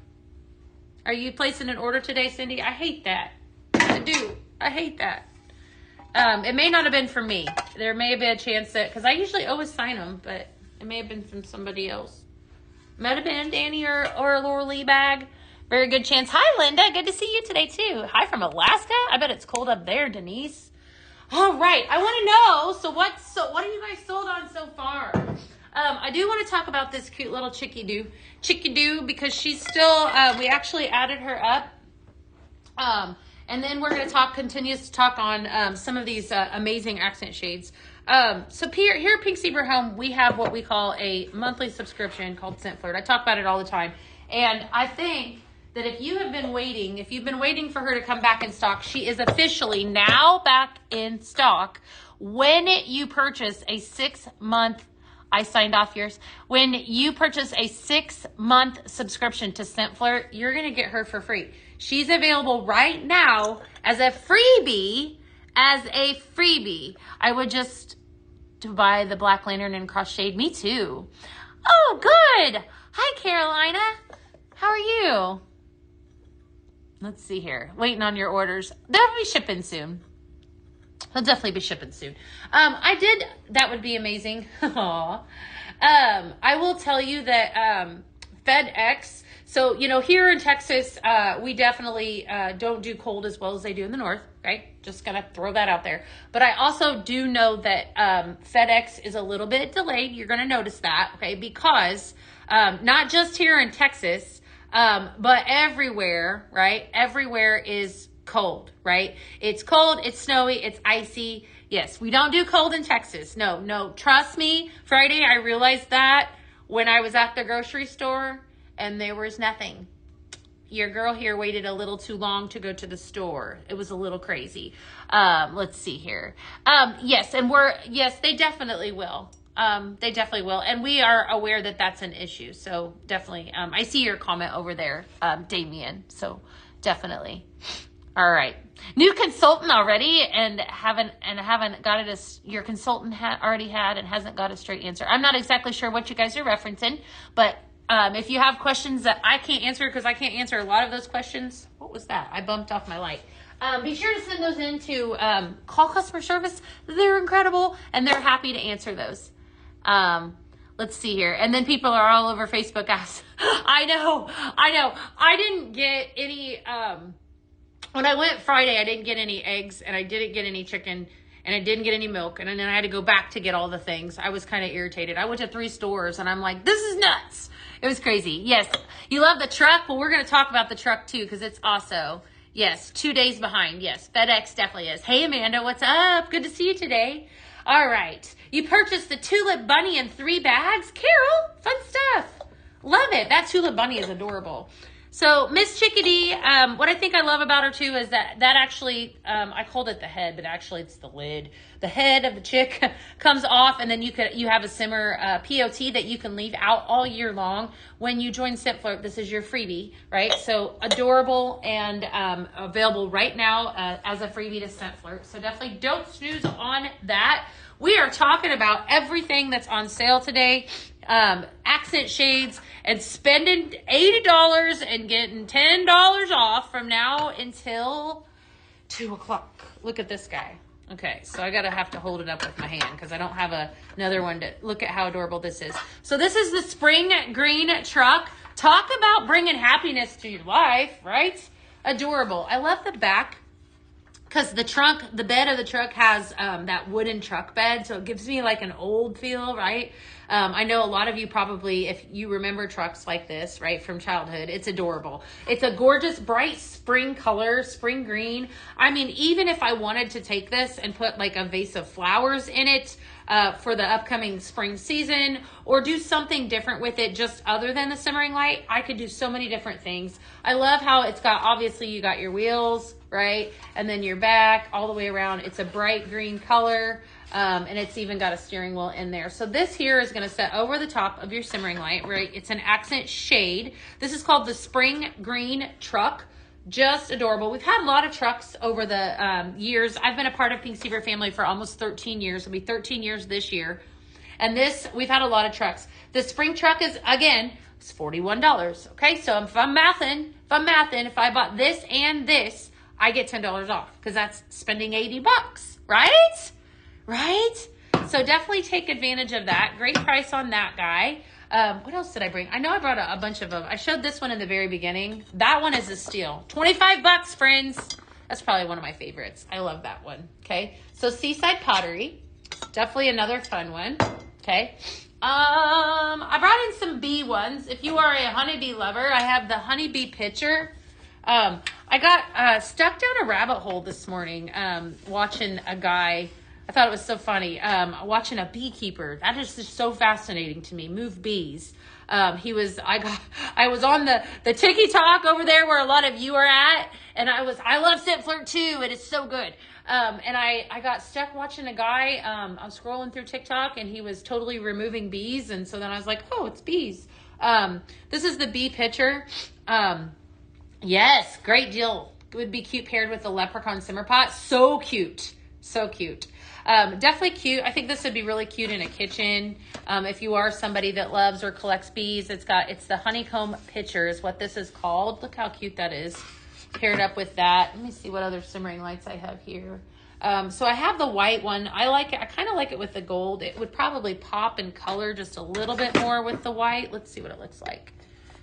S1: Cindy? I hate that. I hate that. It may not have been for me. There may have been a chance that, because I usually always sign them, but it may have been from somebody else. Might have been Danny or Laura Lee bag. Very good chance. Hi, Linda. Good to see you today, too. Hi from Alaska. I bet it's cold up there, Denise. All right. I want to know, so what are you guys sold on so far? I do want to talk about this cute little Chickadoo, because she's still, we actually added her up. And then we're going to continue to talk on some of these amazing accent shades. So here at Pink Zebra Home, we have what we call a monthly subscription called Scent Flirt. I talk about it all the time. And I think that if you've been waiting for her to come back in stock, she is officially now back in stock. When you purchase a 6-month, I signed off yours. When you purchase a 6-month subscription to Scent Flirt, you're going to get her for free. She's available right now as a freebie. I would just to buy the Black Lantern and Cross Shade. Me too. Oh, good. Hi, Carolina. How are you? Let's see here. Waiting on your orders. They'll be shipping soon. They'll definitely be shipping soon. That would be amazing. Aww. I will tell you that FedEx, so, here in Texas, we definitely don't do cold as well as they do in the north, right? Just gonna throw that out there. But I also do know that FedEx is a little bit delayed. You're gonna notice that, okay? Because not just here in Texas, but everywhere, right? Everywhere is cold, right? It's cold, it's snowy, it's icy. Yes, we don't do cold in Texas. No, trust me. Friday, I realized that when I was at the grocery store and there was nothing. Your girl here waited a little too long to go to the store. It was a little crazy. Let's see here. Yes, they definitely will. They definitely will. And we are aware that that's an issue. So definitely, I see your comment over there, Damien. So definitely. All right. New consultant already and haven't got it as your consultant already had and hasn't got a straight answer. I'm not exactly sure what you guys are referencing, but if you have questions that I can't answer, because I can't answer a lot of those questions. What was that? I bumped off my light. Be sure to send those in to call customer service. They're incredible and they're happy to answer those. Let's see here. And then people are all over Facebook asking. I know. I didn't get any, when I went Friday, I didn't get any eggs and I didn't get any chicken and I didn't get any milk. And then I had to go back to get all the things. I was kind of irritated. I went to 3 stores and I'm like, this is nuts. It was crazy. Yes. You love the truck? Well, we're going to talk about the truck too, because it's also, yes, 2 days behind. Yes. FedEx definitely is. Hey, Amanda, what's up? Good to see you today. All right. You purchased the Tulip Bunny in 3 bags. Carol, fun stuff. Love it. That Tulip Bunny is adorable. So Miss Chickadee, what I think I love about her too is that actually, I called it the head, but actually it's the lid. The head of the chick comes off, and then you have a simmer POT that you can leave out all year long. When you join Scent Flirt, this is your freebie, right? So adorable and available right now as a freebie to Scent Flirt. So definitely don't snooze on that. We are talking about everything that's on sale today. Accent shades and spending $80 and getting $10 off from now until 2 o'clock. Look at this guy. Okay, so I have to hold it up with my hand because I don't have another one to look at how adorable this is. So this is the spring green truck. Talk about bringing happiness to your life, right? Adorable. I love the back, because the bed of the truck has that wooden truck bed, so it gives me like an old feel, right? I know a lot of you probably, if you remember trucks like this, right, from childhood, it's adorable. It's a gorgeous, bright spring color, spring green. I mean, even if I wanted to take this and put like a vase of flowers in it for the upcoming spring season, or do something different with it just other than the simmering light, I could do so many different things. I love how it's got, obviously you got your wheels, right? And then your back all the way around. It's a bright green color. And it's even got a steering wheel in there. So this here is going to set over the top of your simmering light, right? It's an accent shade. This is called the Spring Green Truck. Just adorable. We've had a lot of trucks over the years. I've been a part of Pink Zebra family for almost 13 years. It'll be 13 years this year. And we've had a lot of trucks. The spring truck is, again, it's $41. Okay, so if I'm mathing, if I bought this and this, I get $10 off because that's spending $80, right? Right? So definitely take advantage of that. Great price on that guy. What else did I bring? I know I brought a bunch of them. I showed this one in the very beginning. That one is a steal. $25, friends. That's probably one of my favorites. I love that one. Okay. So Seaside Pottery. Definitely another fun one. Okay. I brought in some bee ones. If you are a honeybee lover, I have the honeybee pitcher. I got stuck down a rabbit hole this morning watching a guy. I thought it was so funny. Watching a beekeeper. That is just so fascinating to me. Move bees. I was on the TikTok over there where a lot of you are at, and I love Scent Flirt too. It is so good. And I got stuck watching a guy. I was scrolling through TikTok and he was totally removing bees, and so then I was like, oh, it's bees. This is the bee pitcher. Yes, great deal. It would be cute paired with the leprechaun simmer pot. So cute. So cute. Definitely cute. I think this would be really cute in a kitchen. If you are somebody that loves or collects bees, it's the honeycomb pitcher is what this is called. Look how cute that is. Paired up with that. Let me see what other simmering lights I have here. So I have the white one. I like it. I kind of like it with the gold. It would probably pop in color just a little bit more with the white. Let's see what it looks like.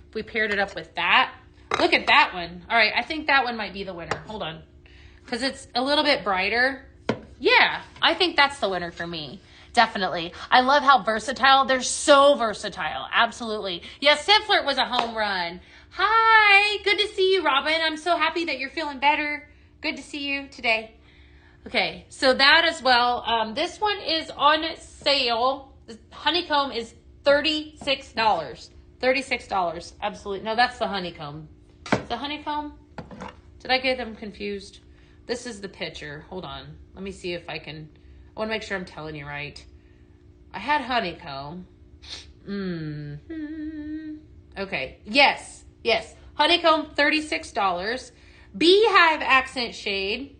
S1: If we paired it up with that. Look at that one. All right. I think that one might be the winner. Hold on. Because it's a little bit brighter. Yeah, I think that's the winner for me. Definitely. I love how versatile. They're so versatile. Absolutely. Yes, Scent Flirt was a home run. Hi. Good to see you, Robin. I'm so happy that you're feeling better. Good to see you today. Okay, so that as well. This one is on sale. The honeycomb is $36. $36. Absolutely. No, that's the honeycomb. The honeycomb? Did I get them confused? This is the pitcher. Hold on. Let me see if I can. I want to make sure I'm telling you right. I had honeycomb. Okay. Yes. Honeycomb, $36. Beehive accent shade,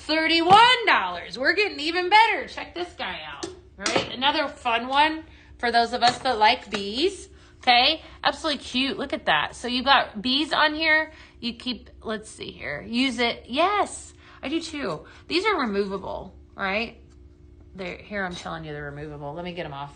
S1: $31. We're getting even better. Check this guy out. Right? Another fun one for those of us that like bees. Okay. Absolutely cute. Look at that. So you got bees on here. You keep, let's see here. Use it. Yes, I do too. These are removable, right? Here, I'm telling you they're removable. Let me get them off.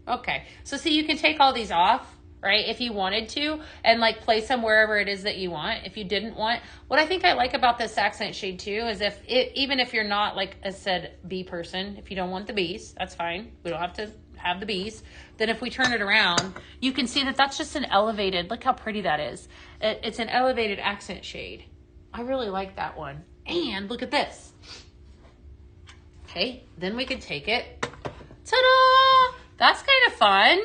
S1: Okay. So see, you can take all these off, right? If you wanted to, and like place them wherever it is that you want. If you didn't want, what I think I like about this accent shade too, is even if you're not, like I said, bee person, if you don't want the bees, that's fine. We don't have to have the bees. Then if we turn it around, you can see that that's just an elevated, look how pretty that is. It's an elevated accent shade. I really like that one. And look at this. Okay, then we could take it. Ta-da! That's kind of fun.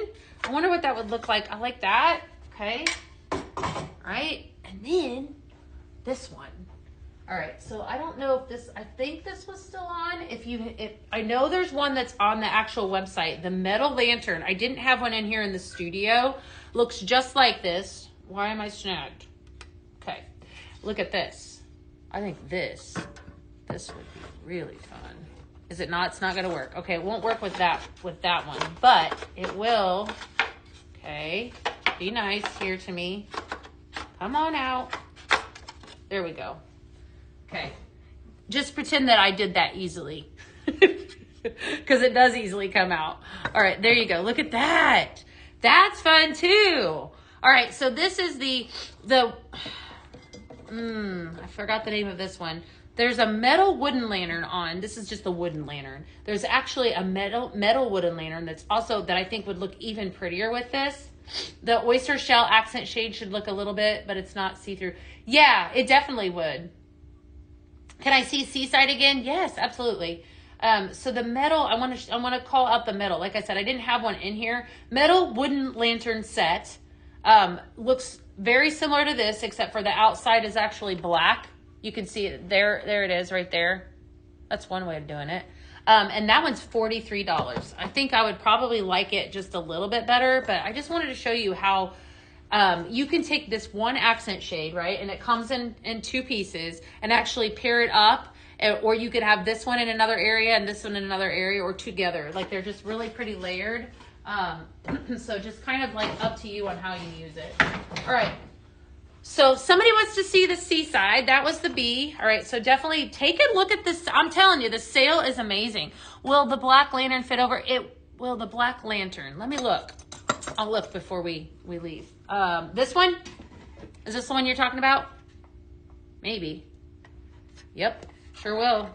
S1: I wonder what that would look like. I like that. Okay. All right. And then this one. All right. So I don't know if this, I think this was still on. If I know there's one that's on the actual website, the metal lantern. I didn't have one in here in the studio. Looks just like this. Why am I snagged? Okay. Look at this. I think this would be really fun. Is it not? It's not going to work. Okay, it won't work with that one, but it will. Okay, be nice here to me. Come on out. There we go. Okay, just pretend that I did that easily, because it does easily come out. All right, there you go. Look at that. That's fun too. All right, so this is I forgot the name of this one. There's a metal wooden lantern on. This is just the wooden lantern. There's actually a metal wooden lantern that's also, that I think would look even prettier with this. The oyster shell accent shade should look a little bit, but it's not see-through. Yeah, it definitely would. Can I see Seaside again? Yes, absolutely. So the metal, I want to call out the metal. Like I said, I didn't have one in here. Metal wooden lantern set. Looks very similar to this, except for the outside is actually black. You can see it there. There it is right there. That's one way of doing it. And that one's $43. I think I would probably like it just a little bit better, but I just wanted to show you how you can take this one accent shade, right? And it comes in two pieces, and actually pair it up, or you could have this one in another area and this one in another area, or together. Like, they're just really pretty layered. So just kind of like up to you on how you use it. All right. So somebody wants to see the Seaside. That was the bee. All right. So definitely take a look at this. I'm telling you, the sale is amazing. Will the black lantern fit over it? Will the black lantern? Let me look. I'll look before we leave. This one, is this the one you're talking about? Maybe. Yep. Sure will.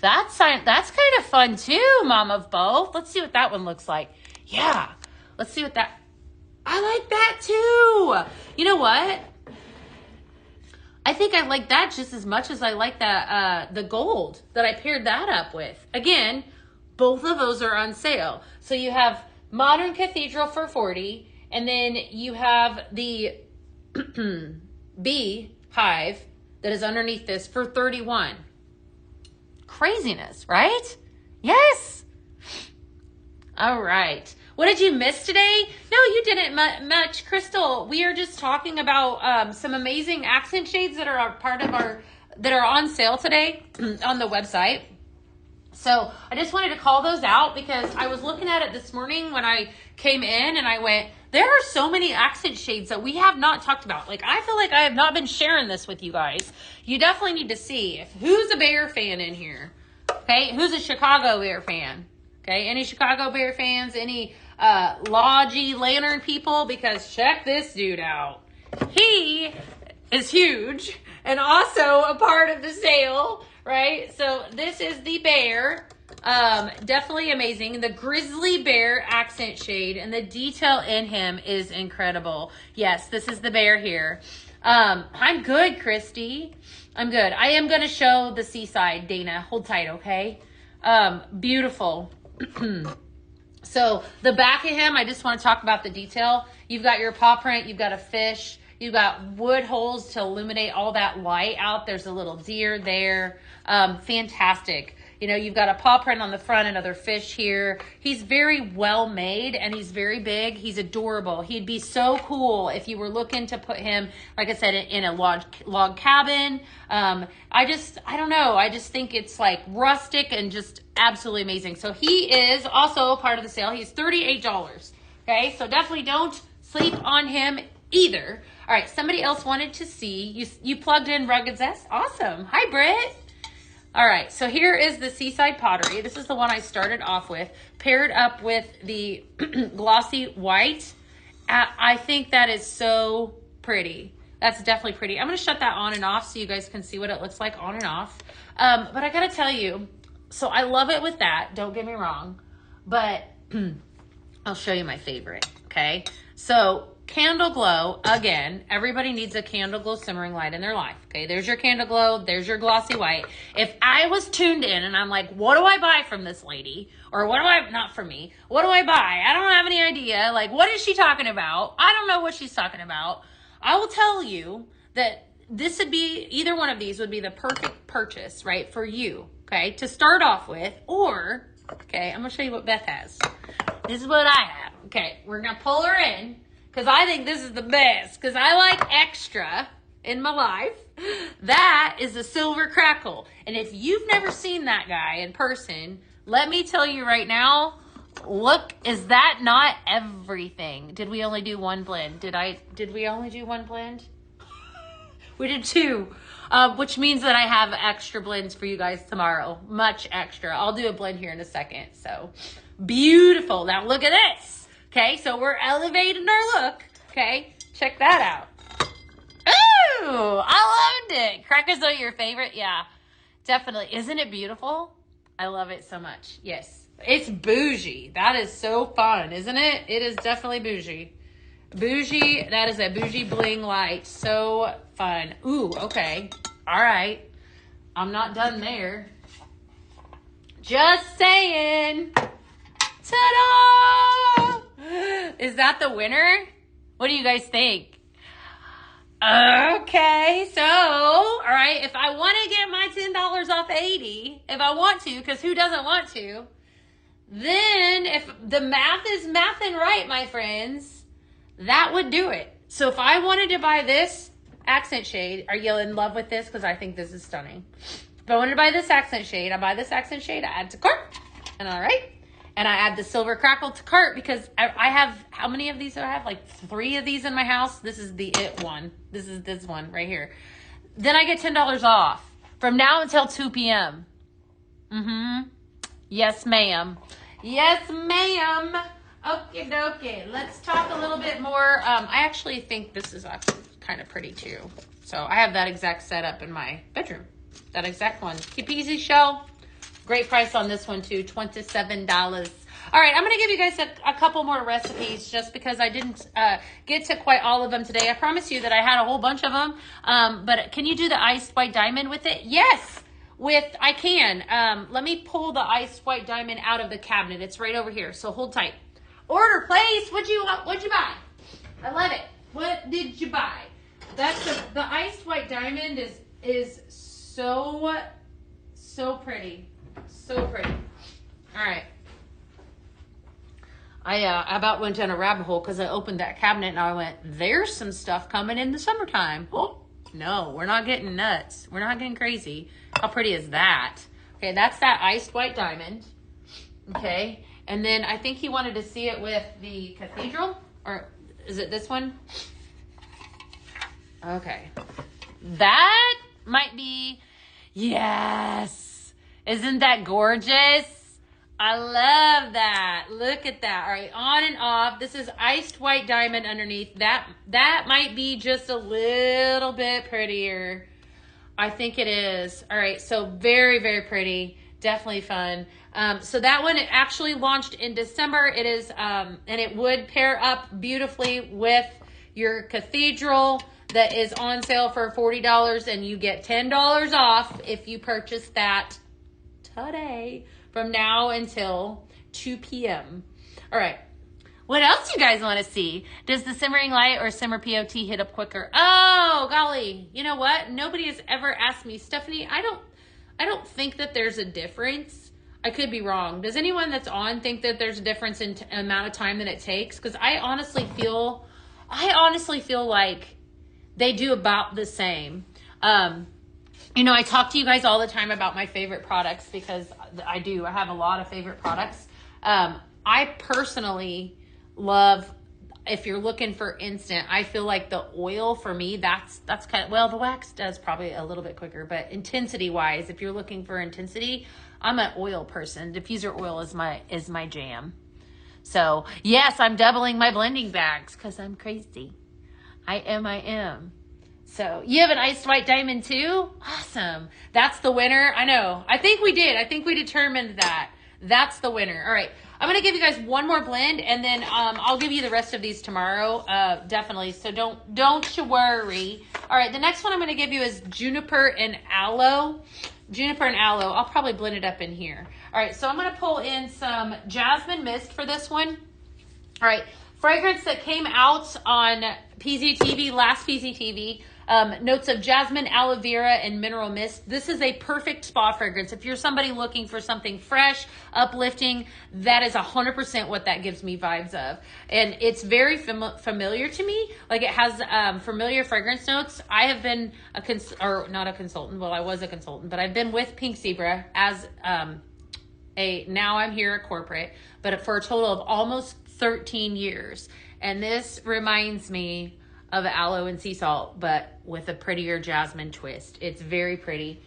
S1: That's kind of fun too, Mom of Both. Let's see what that one looks like. Yeah. Let's see what that, I like that too. You know what? I think I like that just as much as I like that, the gold that I paired that up with. Again, both of those are on sale. So you have Modern Cathedral for $40, and then you have the bee hive that is underneath this for $31. Craziness, right? Yes. All right. What did you miss today? No, you didn't much, Crystal. We are just talking about some amazing accent shades that are part of that are on sale today on the website. So I just wanted to call those out because I was looking at it this morning when I came in, and I went, there are so many accent shades that we have not talked about. Like, I feel like I have not been sharing this with you guys. You definitely need to see who's a Bear fan in here. Okay, who's a Chicago Bear fan? Okay, any Chicago Bear fans? Any Lodgy Lantern people? Because check this dude out. He is huge and also a part of the sale, right? So this is the bear. Definitely amazing. The grizzly bear accent shade, and the detail in him is incredible. Yes, this is the bear here. I'm good, Christy. I'm good. I am going to show the Seaside, Dana. Hold tight, okay? Beautiful. So the back of him, I just want to talk about the detail. You've got your paw print. You've got a fish. You've got wood holes to illuminate all that light out. There's a little deer there. Fantastic. You know, you've got a paw print on the front, another fish here. He's very well made, and he's very big. He's adorable. He'd be so cool if you were looking to put him, like I said, in a log cabin. I don't know. I just think it's like rustic and just absolutely amazing. So he is also a part of the sale. He's $38. Okay, so definitely don't sleep on him either. All right, somebody else wanted to see. You plugged in Rugged Zest. Awesome. Hi, Britt. All right, so here is the Seaside Pottery. This is the one I started off with, paired up with the glossy white. I think that is so pretty. That's definitely pretty. I'm going to shut that on and off so you guys can see what it looks like on and off. But I got to tell you, so I love it with that. Don't get me wrong. But I'll show you my favorite, okay? So Candle Glow, again, everybody needs a Candle Glow simmering light in their life, okay? There's your Candle Glow. There's your glossy white. If I was tuned in and I'm like, what do I buy from this lady? Or what do I, not from me, what do I buy? I don't have any idea. Like, what is she talking about? I don't know what she's talking about. I will tell you that this would be, either one of these would be the perfect purchase, right, for you, okay, to start off with. Or, okay, I'm going to show you what Beth has. This is what I have. Okay, we're going to pull her in because I think this is the best because I like extra in my life. That is the Silver Crackle. And if you've never seen that guy in person, let me tell you right now, look, is that not everything? Did we only do one blend? Did we only do one blend? We did two, which means that I have extra blends for you guys tomorrow. Much extra. I'll do a blend here in a second. So beautiful. Now look at this. Okay, so we're elevating our look. Okay, check that out. Ooh, I loved it. Crackers are your favorite? Yeah, definitely. Isn't it beautiful? I love it so much. Yes. It's bougie. That is so fun, isn't it? It is definitely bougie. Bougie, that is a bougie bling light. So fun. Ooh, okay. All right. I'm not done there. Just saying. Ta-da! Is that the winner? What do you guys think? Okay, so, all right, if I want to get my $10 off 80, if I want to, because who doesn't want to, then if the math is mathing right, my friends, that would do it. So if I wanted to buy this accent shade, are you in love with this? Because I think this is stunning. If I wanted to buy this accent shade, I buy this accent shade, I add to cart, and all right. And I add the Silver Crackle to cart because I have, how many of these do I have? Like 3 of these in my house. This is the it one. This is this one right here. Then I get $10 off from now until 2 p.m. Yes, ma'am. Yes, ma'am. Okay, dokie. Let's talk a little bit more. I actually think this is actually kind of pretty too. So I have that exact setup in my bedroom. That exact one. Keep easy shell. Great price on this one too, $27. All right, I'm going to give you guys a couple more recipes just because I didn't get to quite all of them today. I promise you that I had a whole bunch of them. But can you do the iced white diamond with it? Yes, I can. Let me pull the iced white diamond out of the cabinet. It's right over here, so hold tight. Order, place. What'd you buy? I love it. What did you buy? That's the iced white diamond is so pretty. So pretty. All right. I about went down a rabbit hole because I opened that cabinet and I went, there's some stuff coming in the summertime. Oh, no, we're not getting nuts. We're not getting crazy. How pretty is that? Okay, that's that iced white diamond. Okay, and then I think he wanted to see it with the cathedral. Or is it this one? Okay. That might be, yes. Isn't that gorgeous? I love that. Look at that. All right, on and off. This is iced white diamond underneath. That might be just a little bit prettier. I think it is. All right, so very, very pretty. Definitely fun. So that one, it actually launched in December. It is, and it would pair up beautifully with your cathedral that is on sale for $40, and you get $10 off if you purchase that today. From now until 2 p.m. All right. What else you guys want to see? Does the simmering light or simmer POT hit up quicker? Oh, golly. You know what? Nobody has ever asked me. Stephanie, I don't think that there's a difference. I could be wrong. Does anyone that's on think that there's a difference in amount of time that it takes? Because I honestly feel like they do about the same. You know, I talk to you guys all the time about my favorite products because I have a lot of favorite products. I personally love if you're looking for instant, I feel like the oil for me, that's kind of, well, the wax does probably a little bit quicker, but intensity wise, if you're looking for intensity, I'm an oil person. Diffuser oil is my jam. So yes, I'm doubling my blending bags because I'm crazy. I am. So you have an iced white diamond too? Awesome. That's the winner. I know. I think we did. I think we determined that. That's the winner. All right. I'm going to give you guys one more blend, and then I'll give you the rest of these tomorrow, definitely. So don't you worry. All right, the next one I'm going to give you is juniper and aloe. Juniper and aloe. I'll probably blend it up in here. All right, so I'm going to pull in some jasmine mist for this one. All right, fragrance that came out on PZTV, last PZTV. Notes of jasmine, aloe vera, and mineral mist. This is a perfect spa fragrance. If you're somebody looking for something fresh, uplifting, that is 100% what that gives me vibes of. And it's very familiar to me. Like, it has familiar fragrance notes. I have been not a consultant. Well, I was a consultant, but I've been with Pink Zebra as now I'm here at corporate, but for a total of almost 13 years. And this reminds me of aloe and sea salt, but with a prettier jasmine twist. It's very pretty.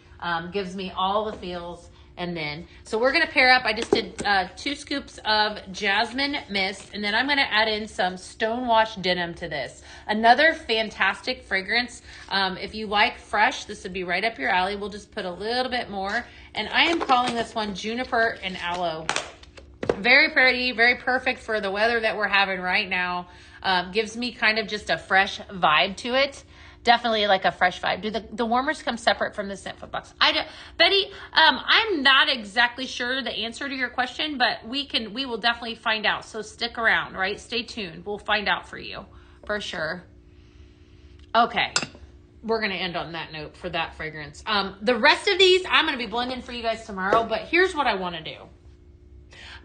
S1: Gives me all the feels. And then, so we're going to pair up. I just did 2 scoops of jasmine mist, and then I'm going to add in some Stonewash denim to this. Another fantastic fragrance. If you like fresh, this would be right up your alley. We'll just put a little bit more. And I am calling this one Juniper and Aloe. Very pretty, very perfect for the weather that we're having right now. Gives me kind of just a fresh vibe to it. Definitely like a fresh vibe. Do the warmers come separate from the scent foot box? Betty, I'm not exactly sure the answer to your question, but we will definitely find out. So stick around, right? Stay tuned. We'll find out for you for sure. Okay. We're going to end on that note for that fragrance. The rest of these I'm going to be blending for you guys tomorrow, but here's what I want to do.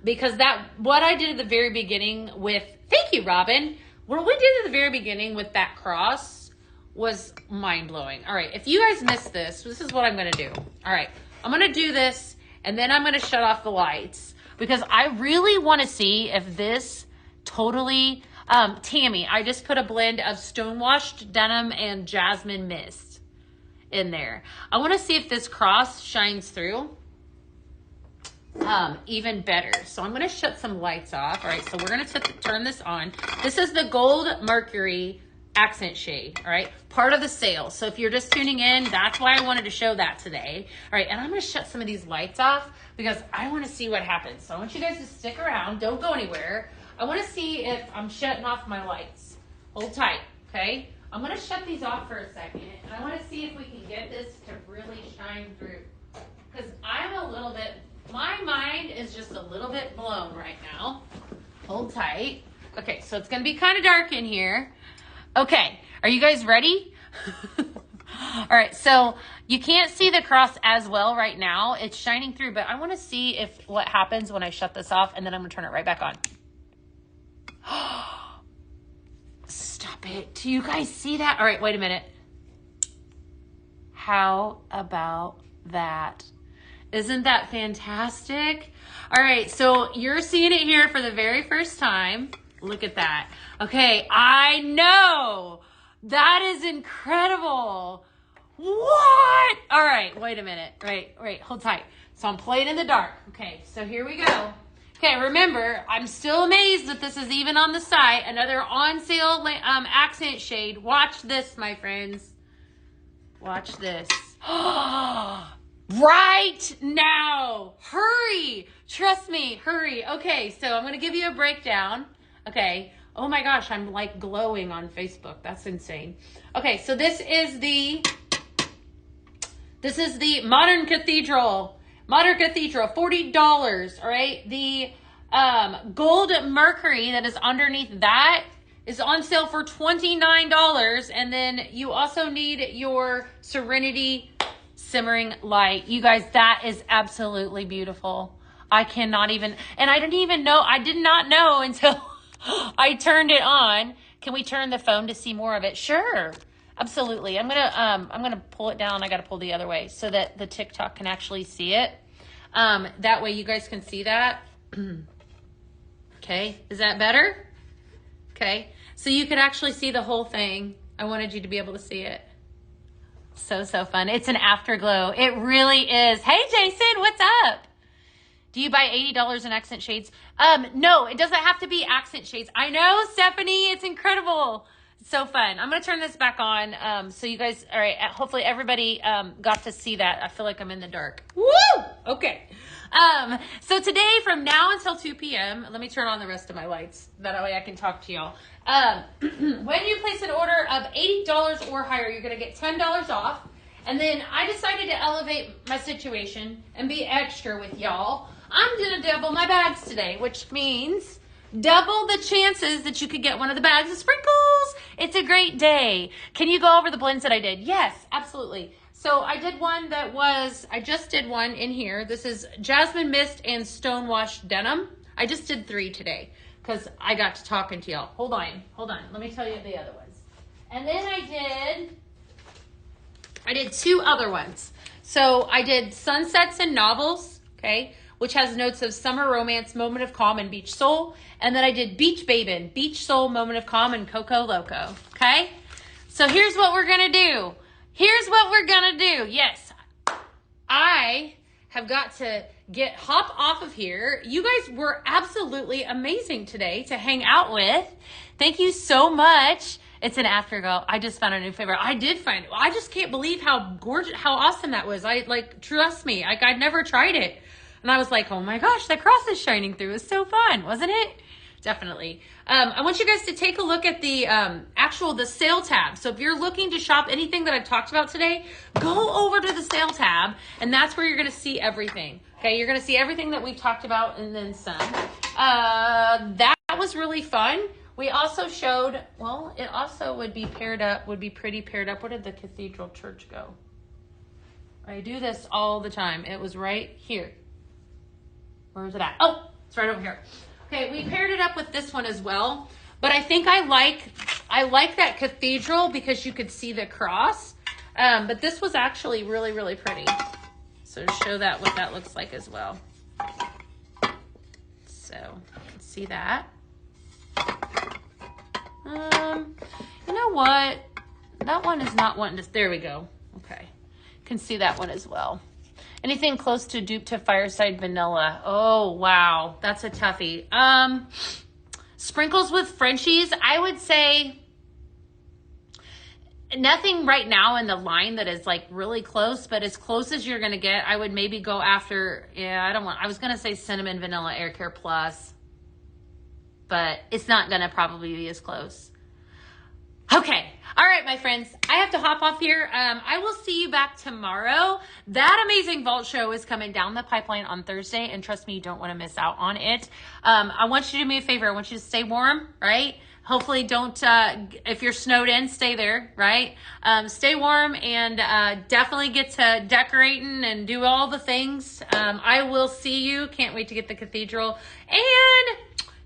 S1: Because what I did at the very beginning with, thank you, Robin. What we did at the very beginning with that cross was mind-blowing. All right, if you guys missed this is what I'm going to do. All right, I'm going to do this, and then I'm going to shut off the lights because I really want to see if this totally, Tammy, I just put a blend of Stonewashed denim and jasmine mist in there. I want to see if this cross shines through. Even better. So I'm going to shut some lights off. All right, so we're going to turn this on. This is the Gold Mercury accent shade, all right? Part of the sale. So if you're just tuning in, that's why I wanted to show that today. All right, and I'm going to shut some of these lights off because I want to see what happens. So I want you guys to stick around. Don't go anywhere. I want to see if I'm shutting off my lights. Hold tight, okay? I'm going to shut these off for a second, and I want to see if we can get this to really shine through because I'm a little bit... My mind is just a little bit blown right now. Hold tight. Okay, so it's going to be kind of dark in here. Okay, are you guys ready? All right, so you can't see the cross as well right now. It's shining through, but I want to see what happens when I shut this off, and then I'm going to turn it right back on. Stop it. Do you guys see that? All right, wait a minute. How about that? Isn't that fantastic? All right, so you're seeing it here for the very first time. Look at that. Okay, I know. That is incredible. What? All right, wait a minute. Right, hold tight. So I'm playing in the dark. Okay, so here we go. Okay, remember, I'm still amazed that this is even on the site. Another on sale accent shade. Watch this, my friends. Watch this. Right now. Hurry. Trust me. Hurry. Okay, so I'm going to give you a breakdown. Okay. Oh my gosh, I'm like glowing on Facebook. That's insane. Okay, so this is the Modern Cathedral. Modern Cathedral, $40. All right. The Gold Mercury that is underneath that is on sale for $29. And then you also need your Serenity Simmering Light. You guys, that is absolutely beautiful. I cannot even, and I did not know until I turned it on. Can we turn the phone to see more of it? Sure. Absolutely. I'm gonna pull it down. I gotta pull the other way so that the TikTok can actually see it. That way you guys can see that. Okay, is that better? Okay, so you could actually see the whole thing. I wanted you to be able to see it. So fun. It's an afterglow. It really is. Hey, Jason, what's up? Do you buy $80 in accent shades? No, it doesn't have to be accent shades. I know, Stephanie, it's incredible. It's so fun. I'm going to turn this back on. So you guys, all right, hopefully everybody got to see that. I feel like I'm in the dark. Woo! Okay. So today from now until 2 p.m., let me turn on the rest of my lights. That way I can talk to y'all. When you place an order of $80 or higher, you're going to get $10 off. And then I decided to elevate my situation and be extra with y'all. I'm going to double my bags today, which means double the chances that you could get one of the bags of sprinkles. It's a great day. Can you go over the blends that I did? Yes, absolutely. So I did one that was, I just did one in here. This is Jasmine Mist and Stonewashed Denim. I just did 3 today because I got to talking to y'all. Hold on. Let me tell you the other ones. And then I did 2 other ones. So I did Sunsets and Novels, okay, which has notes of summer romance, moment of calm, and beach soul. And then I did Beach Babin, beach soul, moment of calm, and Coco Loco, okay? So here's what we're going to do. Yes, I have got to hop off of here. You guys were absolutely amazing today to hang out with. Thank you so much. It's an afterglow. I just found a new favorite. I did find it. I just can't believe how gorgeous, how awesome that was. Trust me, I'd never tried it. And I was like, oh my gosh, that cross is shining through. It was so fun, wasn't it? Definitely. I want you guys to take a look at the the sale tab. So if you're looking to shop anything that I've talked about today, go over to the sale tab, and that's where you're going to see everything. Okay, you're going to see everything that we've talked about and then some. That was really fun. We also showed, well, it also would be pretty paired up. Where did the Cathedral Church go? I do this all the time. It was right here. Where is it at? Oh, it's right over here. Okay, we paired it up with this one as well, but I think I like that Cathedral because you could see the cross. But this was actually really, really pretty. So to show that what that looks like as well. So you can see that. You know what? That one is not wanting to. There we go. Okay, can see that one as well. Anything close to dupe to Fireside Vanilla. Oh, wow. That's a toughie. Sprinkles with Frenchies. I would say nothing right now in the line that is like really close, but as close as you're going to get, I would maybe go after, I was going to say Cinnamon Vanilla Air Care Plus, but it's not going to probably be as close. Okay. All right, my friends, I have to hop off here. I will see you back tomorrow. That amazing vault show is coming down the pipeline on Thursday, and trust me, you don't want to miss out on it. I want you to do me a favor. I want you to stay warm, right? Hopefully don't, if you're snowed in, stay there, right? Stay warm and definitely get to decorating and do all the things. I will see you. Can't wait to get the cathedral. And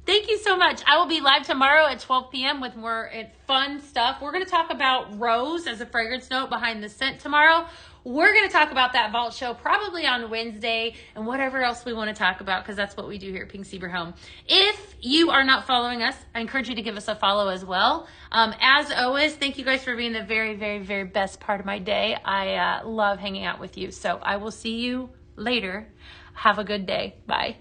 S1: thank you so much. I will be live tomorrow at 12 p.m. with more fun stuff. We're going to talk about rose as a fragrance note behind the scent tomorrow. We're going to talk about that vault show probably on Wednesday and whatever else we want to talk about because that's what we do here at Pink Zebra Home. If you are not following us, I encourage you to give us a follow as well. As always, thank you guys for being the very, very, very best part of my day. I love hanging out with you. So I will see you later. Have a good day. Bye.